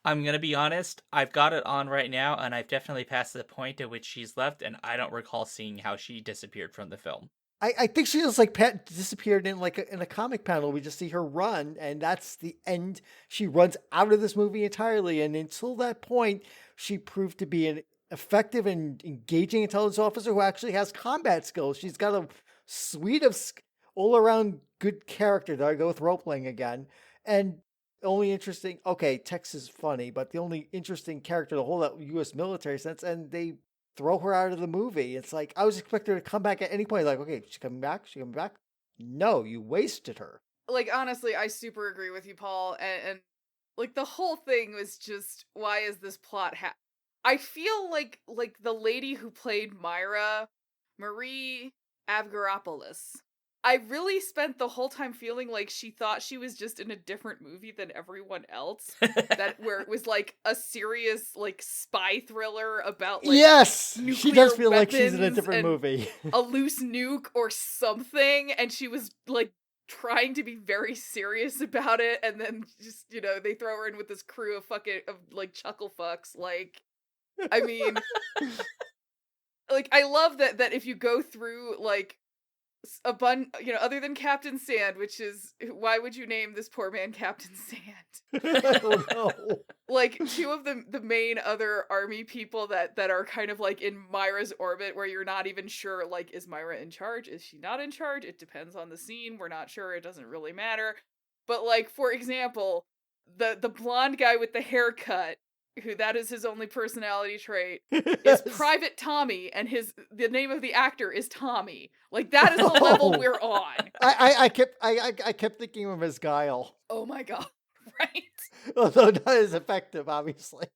I'm going to be honest, I've got it on right now, and I've definitely passed the point at which she's left, and I don't recall seeing how she disappeared from the film. I think she just disappeared in in a comic panel. We just see her run, and that's the end. She runs out of this movie entirely, and until that point, she proved to be an effective and engaging intelligence officer who actually has combat skills. She's got a suite of all-around good character. There I go with role-playing again. And only interesting, Tex is funny, but the only interesting character, the whole U.S. military sense, and they throw her out of the movie. It's I was expecting her to come back at any point. Okay, she's coming back? She's coming back? No, you wasted her. Honestly, I super agree with you, Paul. And the whole thing was just, why is this plot I feel like the lady who played Myra, Marie Avgeropoulos, I really spent the whole time feeling like she thought she was just in a different movie than everyone else. Where it was a serious spy thriller about yes, she does feel like she's in a weapons different and movie. a loose nuke or something, and she was trying to be very serious about it, and then just, you know, they throw her in with this crew of like chuckle fucks. Like, I mean, like, I love that if you go through like you know, other than Captain Sand, which is, why would you name this poor man Captain Sand? Oh no. Like, two of the main other army people that are kind of like in Myra's orbit, where you're not even sure, like, is Myra in charge? Is she not in charge? It depends on the scene. We're not sure. It doesn't really matter. But like, for example, the blonde guy with the haircut, who that is his only personality trait, is Private Tommy, and the name of the actor is Tommy. Like, that is the level we're on. I kept thinking of him as Guile. Oh my god. Right? Although not as effective, obviously.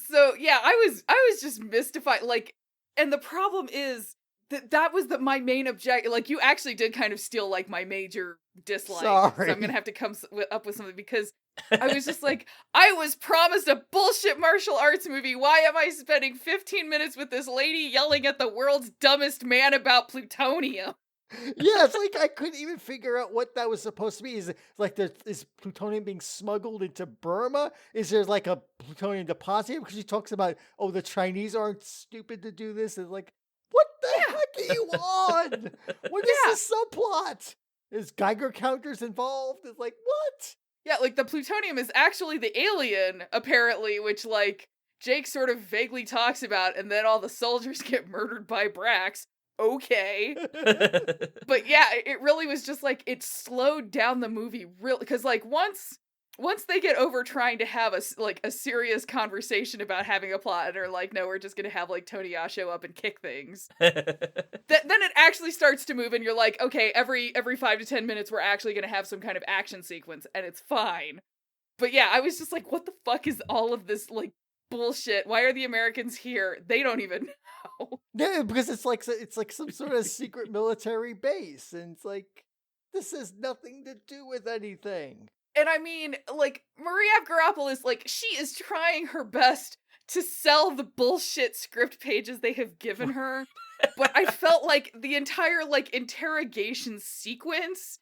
So yeah, I was just mystified. Like, and the problem is that was my main object. Like, you actually did kind of steal like my major dislike. Sorry. So I'm gonna have to come up with something, because I was just like, I was promised a bullshit martial arts movie. Why am I spending 15 minutes with this lady yelling at the world's dumbest man about plutonium? Yeah, it's like I couldn't even figure out what that was supposed to be. Is plutonium being smuggled into Burma? Is there like a plutonium deposit? Because she talks about, oh, the Chinese aren't stupid to do this. It's like, what the heck are you on? What is this subplot? Is Geiger counters involved? It's like, what? Yeah, like, the plutonium is actually the alien, apparently, which, like, Jake sort of vaguely talks about, and then all the soldiers get murdered by Brax. Okay. But yeah, it really was just like, it slowed down the movie real, because like once they get over trying to have a serious conversation about having a plot, and are like, no, we're just gonna have like Tony Ya show up and kick things, then it actually starts to move, and you're like, okay, every 5 to 10 minutes we're actually gonna have some kind of action sequence, and it's fine. But yeah, I was just like, what the fuck is all of this like bullshit? Why are the Americans here? They don't even know. Yeah, because it's like some sort of secret military base, and it's like, this has nothing to do with anything. And I mean, like, Maria Garoppolo, like, she is trying her best to sell the bullshit script pages they have given her, but I felt like the entire, like, interrogation sequence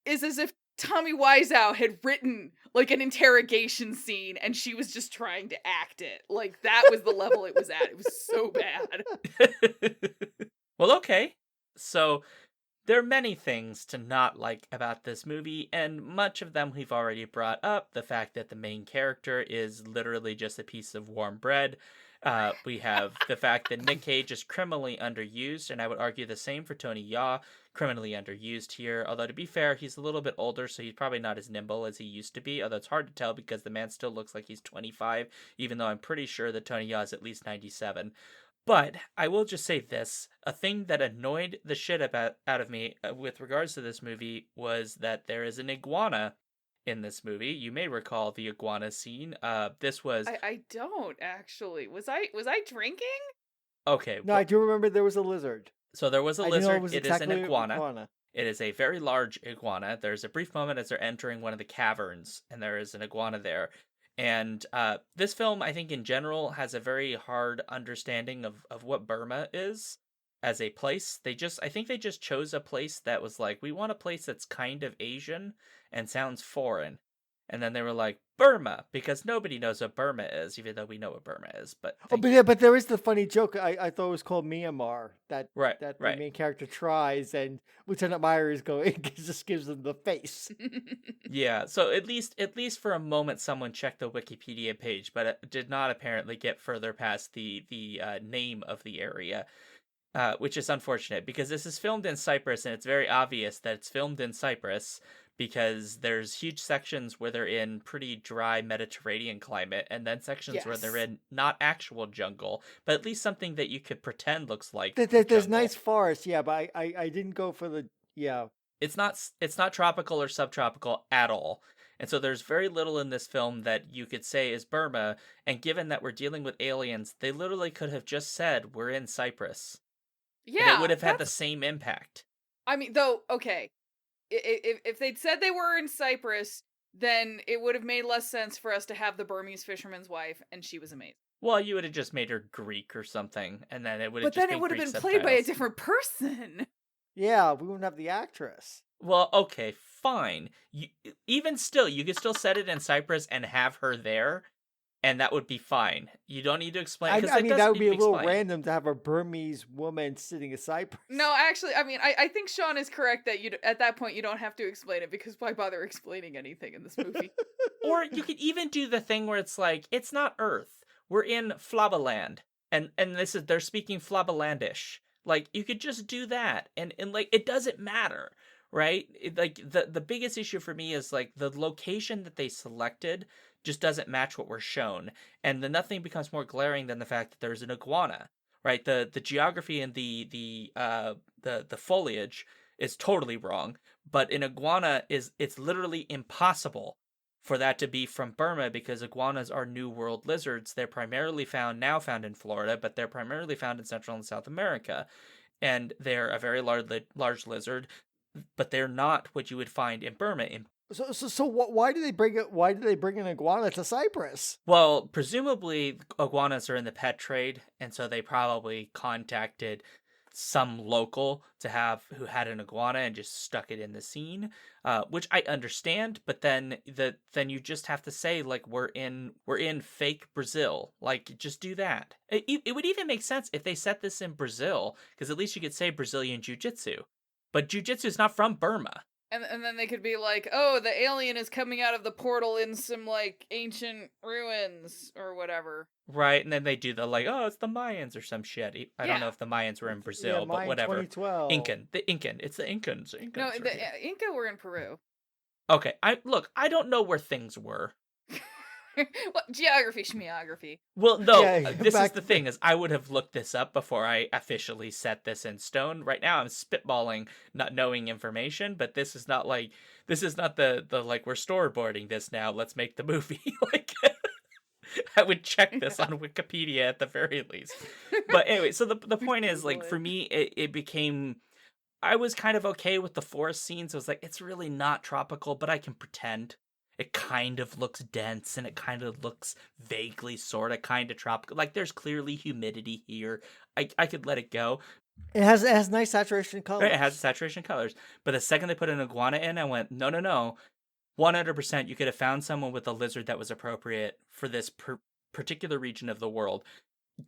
is as if Tommy Wiseau had written, like, an interrogation scene, and she was just trying to act it. Like, that was the level it was at. It was so bad. Well, okay. So, there are many things to not like about this movie, and much of them we've already brought up. The fact that the main character is literally just a piece of warm bread. We have the fact that Nick Cage is criminally underused, and I would argue the same for Tony Ya, criminally underused here. Although, to be fair, he's a little bit older, so he's probably not as nimble as he used to be, although it's hard to tell because the man still looks like he's 25, even though I'm pretty sure that Tony Ya is at least 97. But I will just say this, a thing that annoyed the shit out of me with regards to this movie was that there is an iguana in this movie. You may recall the iguana scene. This was... I don't, actually. Was I drinking? Okay. No, I do remember there was a lizard. So there was a I didn't know lizard. was It is exactly an iguana. an It is a very large iguana. There's a brief moment as they're entering one of the caverns, and there is an iguana there. And this film, I think, in general, has a very hard understanding of what Burma is as a place. I think they just chose a place that was like, we want a place that's kind of Asian and sounds foreign. And then they were like, Burma, because nobody knows what Burma is, even though we know what Burma is. But but there is the funny joke. I thought it was called Myanmar that the right. main character tries, and Lieutenant Meyer is going, just gives them the face. Yeah, so at least for a moment, someone checked the Wikipedia page, but it did not apparently get further past the name of the area, which is unfortunate because this is filmed in Cyprus, and it's very obvious that it's filmed in Cyprus, because there's huge sections where they're in pretty dry Mediterranean climate, and then sections where they're in not actual jungle, but at least something that you could pretend looks like There's nice forests, yeah, but I didn't go for the, yeah. It's not tropical or subtropical at all. And so there's very little in this film that you could say is Burma, and given that we're dealing with aliens, they literally could have just said, we're in Cyprus. Yeah. And it would have had the same impact. I mean, though, okay. If they'd said they were in Cyprus, then it would have made less sense for us to have the Burmese fisherman's wife, and she was amazing. Well, you would have just made her Greek or something, and then it would have But then it would have been played by a different person. Yeah, we wouldn't have the actress. Well, okay, fine. Even still, you could still set it in Cyprus and have her there, and that would be fine. You don't need to explain, because I it mean, that doesn't would need be to a be little explained. random to have a Burmese woman sitting in Cyprus. No, actually, I mean, I think Sean is correct that at that point you don't have to explain it, because why bother explaining anything in this movie? Or you could even do the thing where it's like, it's not Earth. We're in Flabaland. And they're speaking Flabalandish. Like, you could just do that. And like, it doesn't matter, right? Like, the biggest issue for me is, like, the location that they selected just doesn't match what we're shown. And then nothing becomes more glaring than the fact that there's an iguana, right? The geography and the foliage is totally wrong. But an iguana it's literally impossible for that to be from Burma, because iguanas are New World lizards. They're primarily found in Florida, but they're primarily found in Central and South America. And they're a very large lizard, but they're not what you would find in Burma. So why do they bring it? Why do they bring an iguana to Cyprus? Well, presumably iguanas are in the pet trade, and so they probably contacted some local who had an iguana and just stuck it in the scene, which I understand. But then you just have to say, like, we're in fake Brazil. Like, just do that. It would even make sense if they set this in Brazil, because at least you could say Brazilian Jiu-Jitsu. But Jiu-Jitsu is not from Burma. And then they could be like, oh, the alien is coming out of the portal in some, like, ancient ruins or whatever. Right, and then they do the, like, oh, it's the Mayans or some shit. I don't know Yeah. if the Mayans were in Brazil, Yeah, but mine whatever. 2012. The Incan. It's the Incans. No, are the here. Inca were in Peru. Okay, I don't know where things were. Well, geography, schmeography. Well, no, Yeah, this is back the to- thing, is I would have looked this up before I officially set this in stone. Right now I'm spitballing, not knowing information, but this is not the like, we're storyboarding this now, let's make the movie. Like, I would check this on Wikipedia at the very least. But anyway, so the point is, like, for me, it became, I was kind of okay with the forest scenes. I was like, it's really not tropical, but I can pretend. It kind of looks dense, and it kind of looks vaguely sort of kind of tropical. Like, there's clearly humidity here. I could let it go. It has nice saturation colors. It has saturation colors. But the second they put an iguana in, I went, no. 100% you could have found someone with a lizard that was appropriate for this particular region of the world,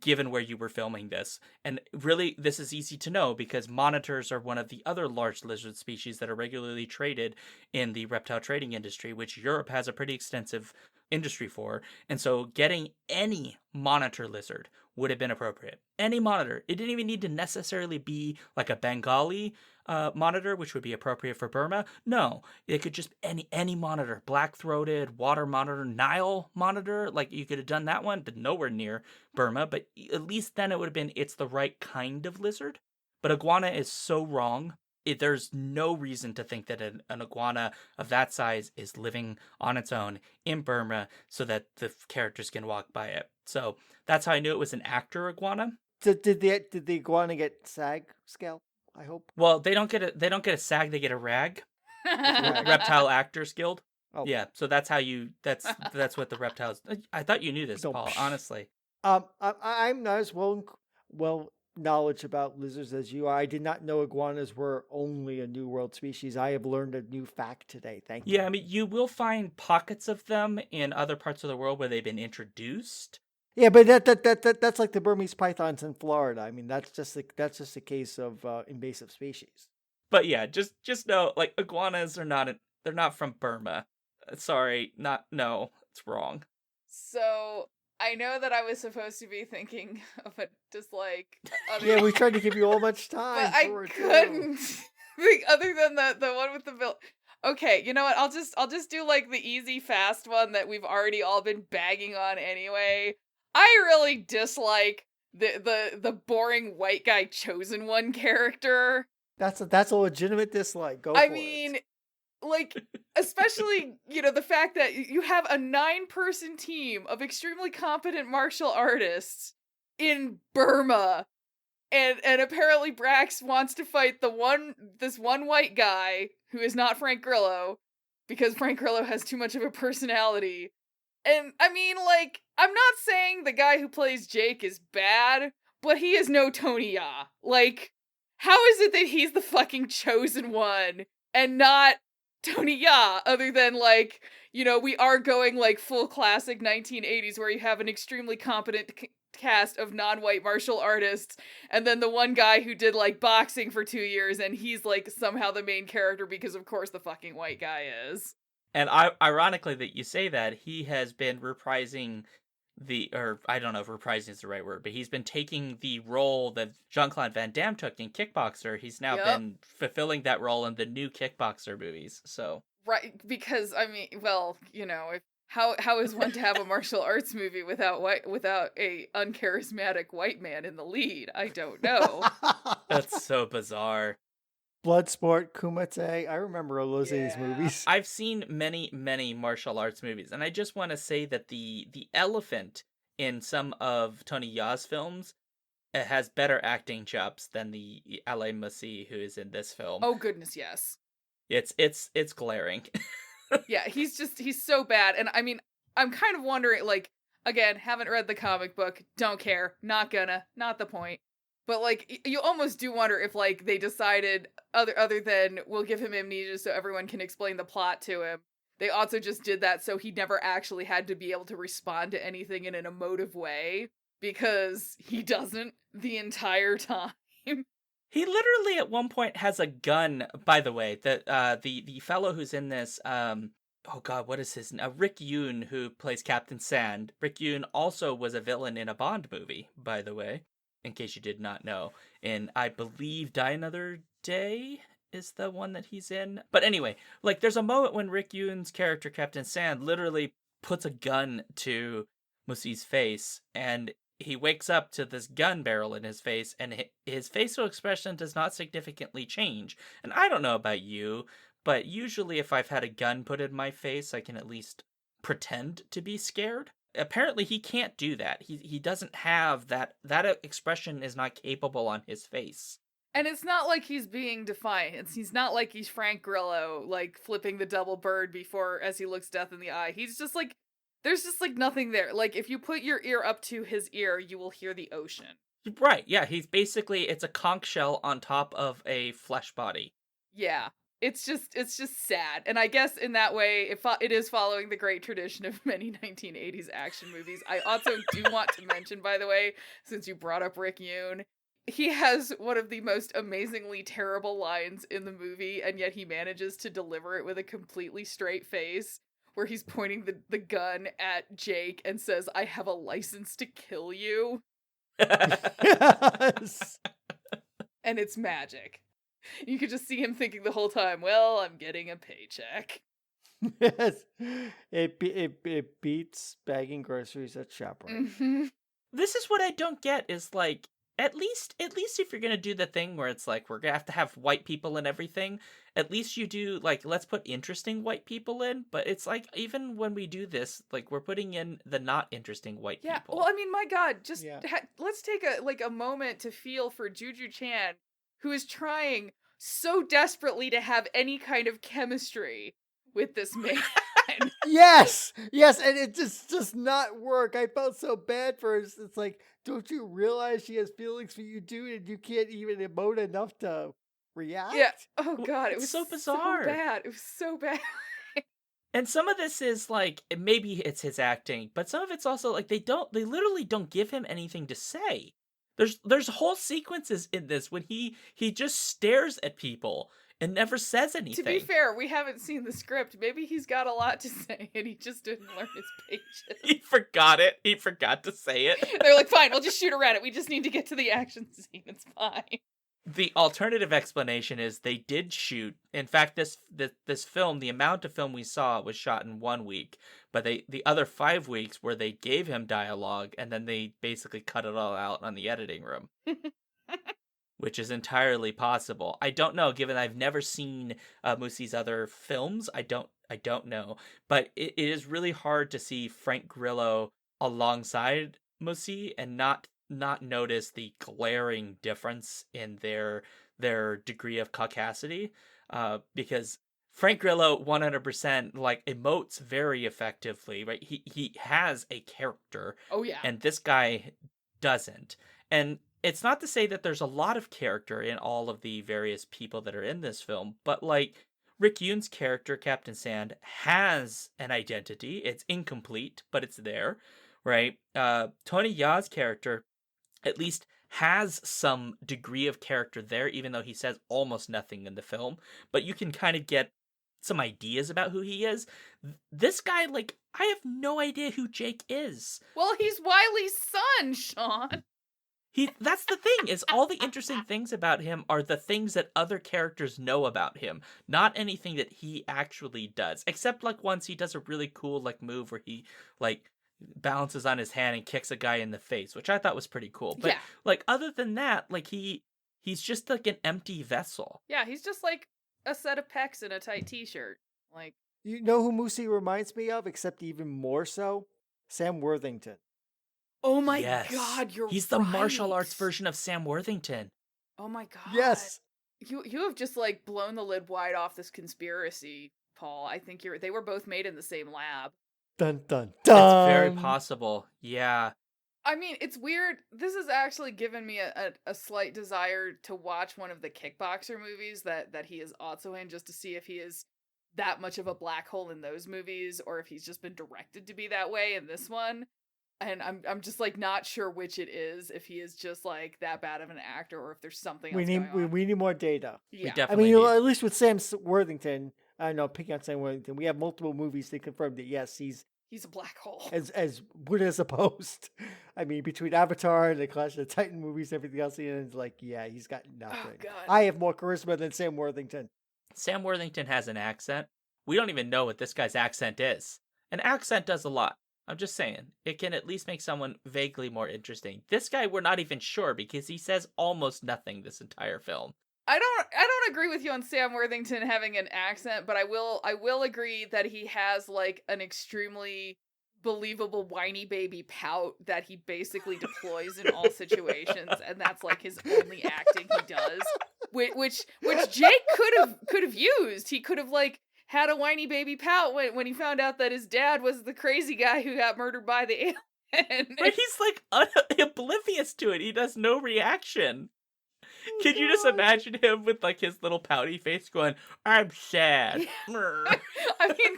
given where you were filming this. And really, this is easy to know because monitors are one of the other large lizard species that are regularly traded in the reptile trading industry, which Europe has a pretty extensive industry for. And so getting any monitor lizard would have been appropriate. Any monitor. It didn't even need to necessarily be like a Bengali monitor, which would be appropriate for Burma. No, it could just any monitor. Black-throated, water monitor, Nile monitor. Like, you could have done that one, but nowhere near Burma. But at least then it would have been, it's the right kind of lizard. But iguana is so wrong. There's no reason to think that an iguana of that size is living on its own in Burma so that the characters can walk by it. So that's how I knew it was an actor iguana. Did the iguana get SAG scale? I hope. Well, they don't get a SAG, they get a RAG. Reptile Actors Guild. Oh. Yeah, so that's how that's what the reptiles. I thought you knew this, Don't- Paul, honestly. I'm not as well knowledge about lizards as you are. I did not know iguanas were only a New World species. I have learned a new fact today. Thank you. Yeah, I mean, you will find pockets of them in other parts of the world where they've been introduced. Yeah, but that's like the Burmese pythons in Florida. I mean, that's just a case of invasive species. But yeah, just know, like, iguanas they're not from Burma. Sorry, it's wrong. So I know that I was supposed to be thinking of a dislike. Yeah, we tried to give you all much time. But I for it, too. couldn't think other than the one with the bill. Okay, you know what? I'll just do like the easy, fast one that we've already all been bagging on anyway. I really dislike the boring white guy chosen one character. That's a legitimate dislike. Go. I for mean, it. like, especially, the fact that you have a 9-person team of extremely competent martial artists in Burma, and apparently Brax wants to fight this one white guy who is not Frank Grillo, because Frank Grillo has too much of a personality. And I mean, like, I'm not saying the guy who plays Jake is bad, but he is no Tony Ya. Like, how is it that he's the fucking chosen one? and not Tony Ya, other than like, we are going like full classic 1980s where you have an extremely competent cast of non-white martial artists, and then the one guy who did like boxing for 2 years, and he's like somehow the main character because of course the fucking white guy is. And ironically that you say that, he has been reprising or I don't know if reprising is the right word, but he's been taking the role that Jean-Claude Van Damme took in Kickboxer. He's now been fulfilling that role in the new Kickboxer movies. So right, because I mean, well, how is one to have a martial arts movie without a uncharismatic white man in the lead? I don't know. that's so bizarre. Bloodsport, Kumite. I remember all those 80s movies. I've seen many, many martial arts movies, and I just want to say that the elephant in some of Tony Ya's films has better acting chops than the Alain Masi who is in this film. Oh goodness, yes. It's glaring. Yeah, he's so bad, and I mean, I'm kind of wondering, like, again, haven't read the comic book, don't care, not the point. But, like, you almost do wonder if, like, they decided, other than we'll give him amnesia so everyone can explain the plot to him, they also just did that so he never actually had to be able to respond to anything in an emotive way, because he doesn't the entire time. He literally at one point has a gun, by the way, that the fellow who's in this, oh god, what is his name? Rick Yoon, who plays Captain Sand. Rick Yoon also was a villain in a Bond movie, by the way, in case you did not know. And I believe Die Another Day is the one that he's in. But anyway, like, there's a moment when Rick Yoon's character, Captain Sand, literally puts a gun to Musi's face, and he wakes up to this gun barrel in his face, and his facial expression does not significantly change. And I don't know about you, but usually if I've had a gun put in my face, I can at least pretend to be scared. Apparently he can't do that. He doesn't have that expression is not capable on his face. And it's not like he's being defiant. He's not like he's Frank Grillo, like flipping the double bird before as he looks death in the eye. He's just like, there's just like nothing there. Like if you put your ear up to his ear, you will hear the ocean. Right, yeah, he's basically, it's a conch shell on top of a flesh body. Yeah. It's just sad. And I guess in that way, it is following the great tradition of many 1980s action movies. I also do want to mention, by the way, since you brought up Rick Yoon, he has one of the most amazingly terrible lines in the movie, and yet he manages to deliver it with a completely straight face, where he's pointing the gun at Jake and says, "I have a license to kill you." Yes. And it's magic. You could just see him thinking the whole time, well, I'm getting a paycheck. Yes. It beats bagging groceries at ShopRite. Mm-hmm. This is what I don't get is like, at least if you're gonna do the thing where it's like we're gonna have white people and everything, at least you do like, let's put interesting white people in. But it's like, even when we do this, like we're putting in the not interesting white people. Yeah, well, I mean, my God, just let's take a moment to feel for Juju Chan, who is trying so desperately to have any kind of chemistry with this man. Yes, and it just does not work. I felt so bad for her. It's like, don't you realize she has feelings for you too, and you can't even emote enough to react? Yeah. Oh God, it was so bizarre. So bad. It was so bad. And some of this is like, maybe it's his acting, but some of it's also like they literally don't give him anything to say. There's whole sequences in this when he just stares at people and never says anything. To be fair, we haven't seen the script. Maybe he's got a lot to say and he just didn't learn his pages. He forgot it. He forgot to say it. They're like, fine, we'll just shoot around it. We just need to get to the action scene. It's fine. The alternative explanation is they did shoot. In fact, this film, the amount of film we saw was shot in 1 week, but the other 5 weeks where they gave him dialogue and then they basically cut it all out on the editing room. Which is entirely possible. I don't know, given I've never seen Musi's other films. I don't know, but it is really hard to see Frank Grillo alongside Musi and not notice the glaring difference in their degree of caucasity, because Frank Grillo 100% like emotes very effectively, right? He has a character. Oh yeah. And this guy doesn't. And it's not to say that there's a lot of character in all of the various people that are in this film, but like Rick Yoon's character, Captain Sand, has an identity. It's incomplete, but it's there, right? Tony Ya's character at least has some degree of character there, even though he says almost nothing in the film. But you can kind of get some ideas about who he is. This guy, like, I have no idea who Jake is. Well, he's Wiley's son, Sean. That's the thing, is all the interesting things about him are the things that other characters know about him, not anything that he actually does. Except like once he does a really cool like move where he like balances on his hand and kicks a guy in the face, which I thought was pretty cool. But Yeah. like other than that, like he's just like an empty vessel. Yeah, he's just like a set of pecs in a tight t-shirt. Like, You know who Moosey reminds me of, except even more so? Sam Worthington. oh my Yes. god, you're He's the martial right. arts version of Sam Worthington. Oh my god. Yes. You have just like blown the lid wide off this conspiracy, Paul. I think they were both made in the same lab. Dun dun It's dun. very possible. Yeah. I mean, it's weird. This has actually given me a slight desire to watch one of the Kickboxer movies that he is also in, just to see if he is that much of a black hole in those movies, or if he's just been directed to be that way in this one. And I'm just like not sure which it is, if he is just like that bad of an actor, or if there's something else going on. We need more data. We Yeah. I definitely mean, need- at least with Sam Worthington, I don't know, picking on Sam Worthington, we have multiple movies that confirm that yes, he's He's a black hole. as good as opposed. I mean, between Avatar and the Clash of the Titan movies, everything else, and it's like, yeah, he's got nothing. God. I have more charisma than Sam Worthington. Sam Worthington has an accent. We don't even know what this guy's accent is. An accent does a lot. I'm just saying. It can at least make someone vaguely more interesting. This guy, we're not even sure because he says almost nothing this entire film. I don't agree with you on Sam Worthington having an accent, but I will agree that he has like an extremely believable whiny baby pout that he basically deploys in all situations, and that's like his only acting he does. Which Jake could have used. He could have like had a whiny baby pout when he found out that his dad was the crazy guy who got murdered by the alien. But he's like oblivious to it. He does no reaction. Can you just imagine him with like his little pouty face going, "I'm sad." I mean,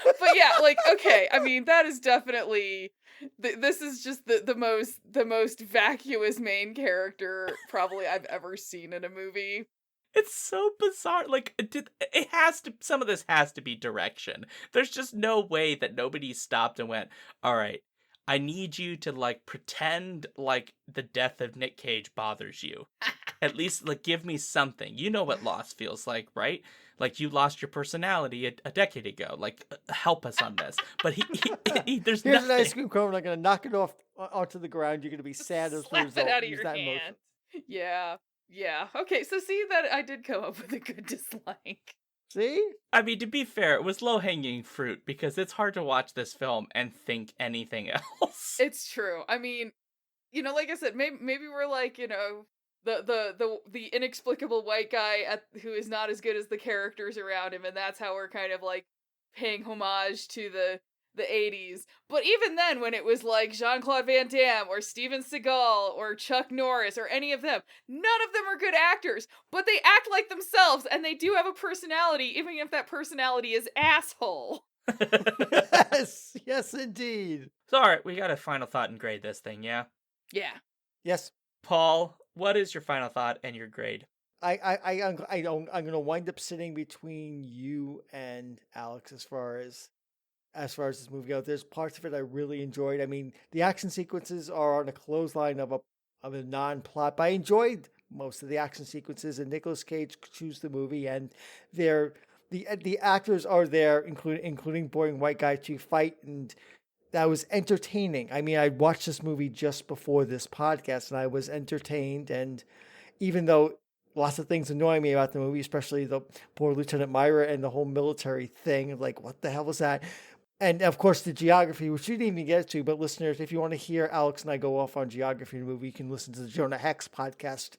but yeah, like, okay, I mean, that is definitely, this is just the most vacuous main character probably I've ever seen in a movie. It's so bizarre. Like, it has to, some of this has to be direction. There's just no way that nobody stopped and went, all right, I need you to like pretend like the death of Nick Cage bothers you. At least like give me something. You know what loss feels like, right? Like you lost your personality a decade ago. Like help us on this. But he there's Here's nothing. an ice cream cone. I'm going to knock it off onto the ground. You're going to be sad as a Slap result. it out of Use your that hand. emotion. Yeah. Okay, so see that I did come up with a good dislike. See? I mean, to be fair, it was low-hanging fruit because it's hard to watch this film and think anything else. It's true. I mean, you know, like I said, maybe we're like, you know, the inexplicable white guy who is not as good as the characters around him, and that's how we're kind of like paying homage to the 80s. But even then, when it was like Jean-Claude Van Damme or Steven Seagal or Chuck Norris or any of them, none of them are good actors, but they act like themselves and they do have a personality, even if that personality is asshole. Yes, indeed. So, all right, we got a final thought and grade this thing, yeah? Yeah. Yes. Paul, what is your final thought and your grade? I'm going to wind up sitting between you and Alex as far as this movie goes. There's parts of it I really enjoyed. I mean, the action sequences are on a clothesline of a non-plot, but I enjoyed most of the action sequences, and Nicolas Cage chews the movie, and the actors are there, including boring white guy, to fight, and that was entertaining. I mean, I watched this movie just before this podcast, and I was entertained, and even though lots of things annoy me about the movie, especially the poor Lieutenant Myra and the whole military thing, like, what the hell was that? And of course, the geography, which we didn't even get to, but listeners, if you want to hear Alex and I go off on geography in the movie, you can listen to the Jonah Hex podcast.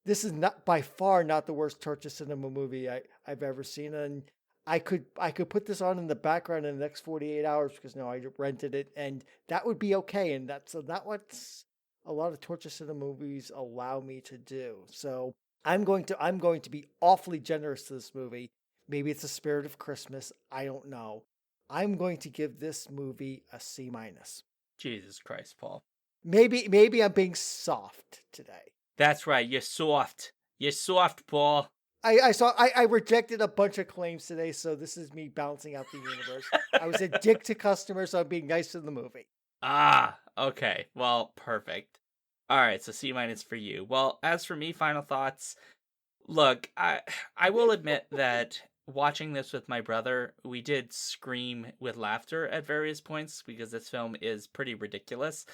This is not by far not the worst torture cinema movie I've ever seen. And I could put this on in the background in the next 48 hours because now I rented it, and that would be okay. And that's not what a lot of torture cinema movies allow me to do. So I'm going to be awfully generous to this movie, Maybe it's the spirit of Christmas. I don't know. I'm going to give this movie a C minus. Jesus Christ, Paul. Maybe I'm being soft today. That's right. You're soft. You're soft, Paul. I rejected a bunch of claims today, so this is me balancing out the universe. I was a dick to customers, so I'm being nice to the movie. Ah, okay. Well, perfect. All right, so C minus for you. Well, as for me, final thoughts. Look, I will admit that watching this with my brother, we did scream with laughter at various points because this film is pretty ridiculous.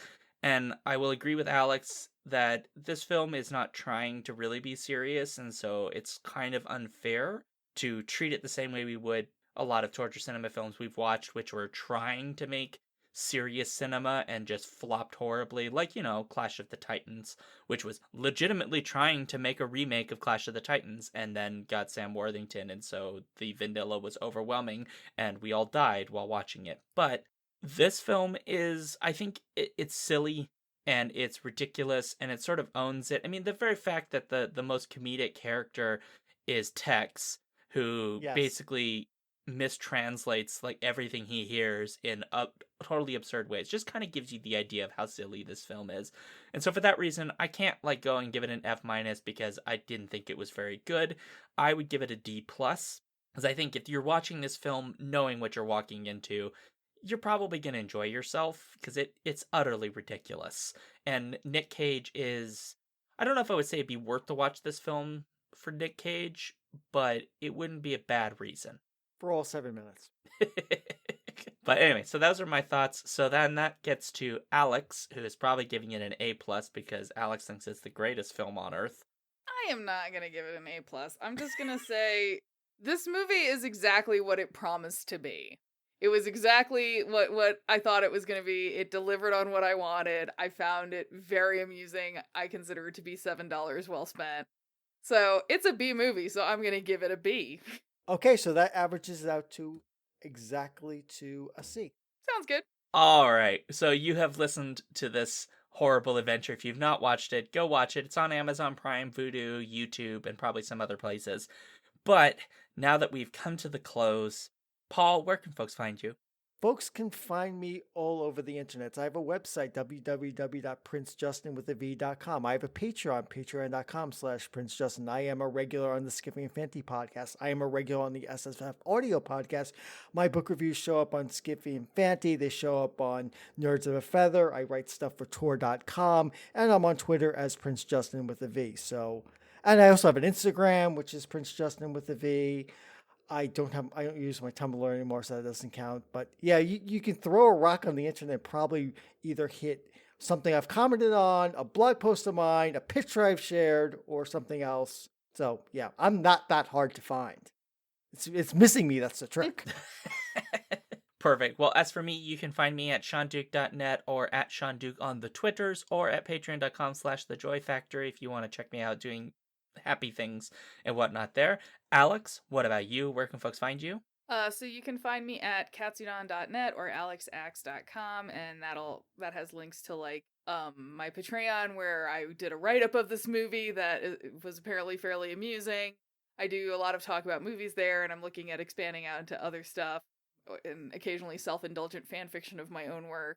And I will agree with Alex that this film is not trying to really be serious, and so it's kind of unfair to treat it the same way we would a lot of torture cinema films we've watched, which were trying to make serious cinema and just flopped horribly, like, Clash of the Titans, which was legitimately trying to make a remake of Clash of the Titans and then got Sam Worthington, and so the vanilla was overwhelming and we all died while watching it. But this film is, I think it's silly and it's ridiculous and it sort of owns it. I mean, the very fact that the most comedic character is Tex, who basically mistranslates like everything he hears in totally absurd ways, just kind of gives you the idea of how silly this film is. And so for that reason, I can't go and give it an F- because I didn't think it was very good. I would give it a D+, because I think if you're watching this film knowing what you're walking into, you're probably going to enjoy yourself because it's utterly ridiculous. And Nick Cage is, I don't know if I would say it'd be worth to watch this film for Nick Cage, but it wouldn't be a bad reason. For all 7 minutes. But anyway, so those are my thoughts. So then that gets to Alex, who is probably giving it an A+ because Alex thinks it's the greatest film on earth. I am not going to give it an A+. I'm just going to say this movie is exactly what it promised to be. It was exactly what I thought it was going to be. It delivered on what I wanted. I found it very amusing. I consider it to be $7 well spent. So it's a B movie, so I'm going to give it a B. Okay, so that averages out to exactly to a C. Sounds good. All right, so you have listened to this horrible adventure. If you've not watched it, go watch it. It's on Amazon Prime, Vudu, YouTube, and probably some other places. But now that we've come to the close, Paul, where can folks find you? Folks can find me all over the internet. I have a website, www.princejustinwithav.com. I have a Patreon, patreon.com/princejustin. I am a regular on the Skiffy and Fanty podcast. I am a regular on the SSF audio podcast. My book reviews show up on Skiffy and Fanty. They show up on Nerds of a Feather. I write stuff for Tor.com. And I'm on Twitter as Prince Justin with a V. And I also have an Instagram, which is Prince Justin with a V. I don't use my Tumblr anymore, so that doesn't count. But yeah, you can throw a rock on the internet, probably either hit something I've commented on, a blog post of mine, a picture I've shared, or something else. So yeah, I'm not that hard to find. It's missing me, that's the trick. Perfect. Well, as for me, you can find me at SeanDuke.net or at SeanDuke on the Twitters or at patreon.com/thejoyfactory if you want to check me out doing happy things and whatnot there. Alex, what about you? Where can folks find you? So you can find me at katsudon.net or alexax.com, and that has links to my Patreon where I did a write-up of this movie that was apparently fairly amusing. I do a lot of talk about movies there, and I'm looking at expanding out into other stuff and occasionally self-indulgent fan fiction of my own work.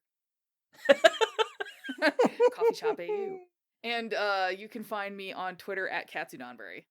Coffee shop AU. And you can find me on Twitter at katsudonberry.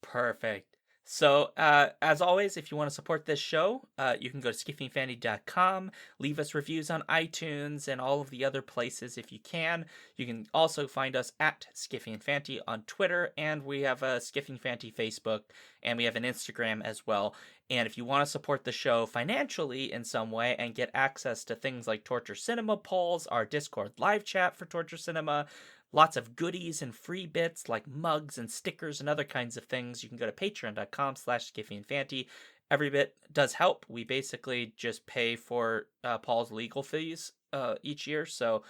Perfect. So, as always, if you want to support this show, you can go to skiffyandfanty.com, leave us reviews on iTunes and all of the other places if you can. You can also find us at Skiffy and Fanty on Twitter, and we have a Skiffy and Fanty Facebook, and we have an Instagram as well. And if you want to support the show financially in some way and get access to things like Torture Cinema polls, our Discord live chat for Torture Cinema, lots of goodies and free bits like mugs and stickers and other kinds of things, you can go to patreon.com/skiffyandfanty. Every bit does help. We basically just pay for Paul's legal fees each year. So,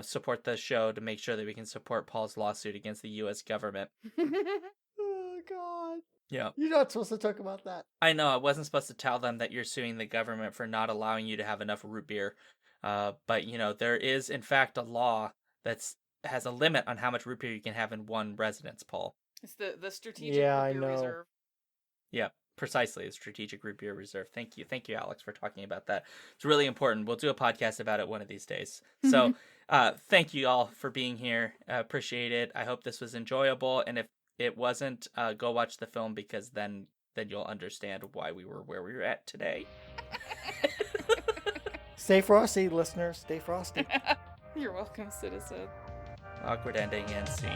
support the show to make sure that we can support Paul's lawsuit against the U.S. government. Oh, God. Yeah. You're not supposed to talk about that. I know. I wasn't supposed to tell them that you're suing the government for not allowing you to have enough root beer. But, there is, in fact, a law that's has a limit on how much root beer you can have in one residence, Paul. It's the strategic root beer reserve. Yeah. Precisely, a strategic root beer reserve. Thank you, Alex, for talking about that. It's really important. We'll do a podcast about it one of these days. So, thank you all for being here. Appreciate it. I hope this was enjoyable, and if it wasn't, go watch the film, because then you'll understand why we were where we were at today. Stay frosty, listeners. Stay frosty. You're welcome, citizen. Awkward ending and scene.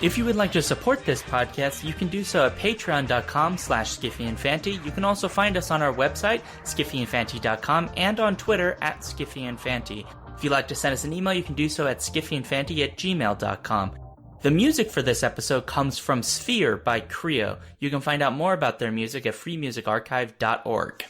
If you would like to support this podcast, you can do so at patreon.com/SkiffyandFanty. You can also find us on our website, skiffyandfanty.com, and on Twitter at skiffyandfanty. If you'd like to send us an email, you can do so at skiffyandfanty@gmail.com. The music for this episode comes from Sphere by Creo. You can find out more about their music at freemusicarchive.org.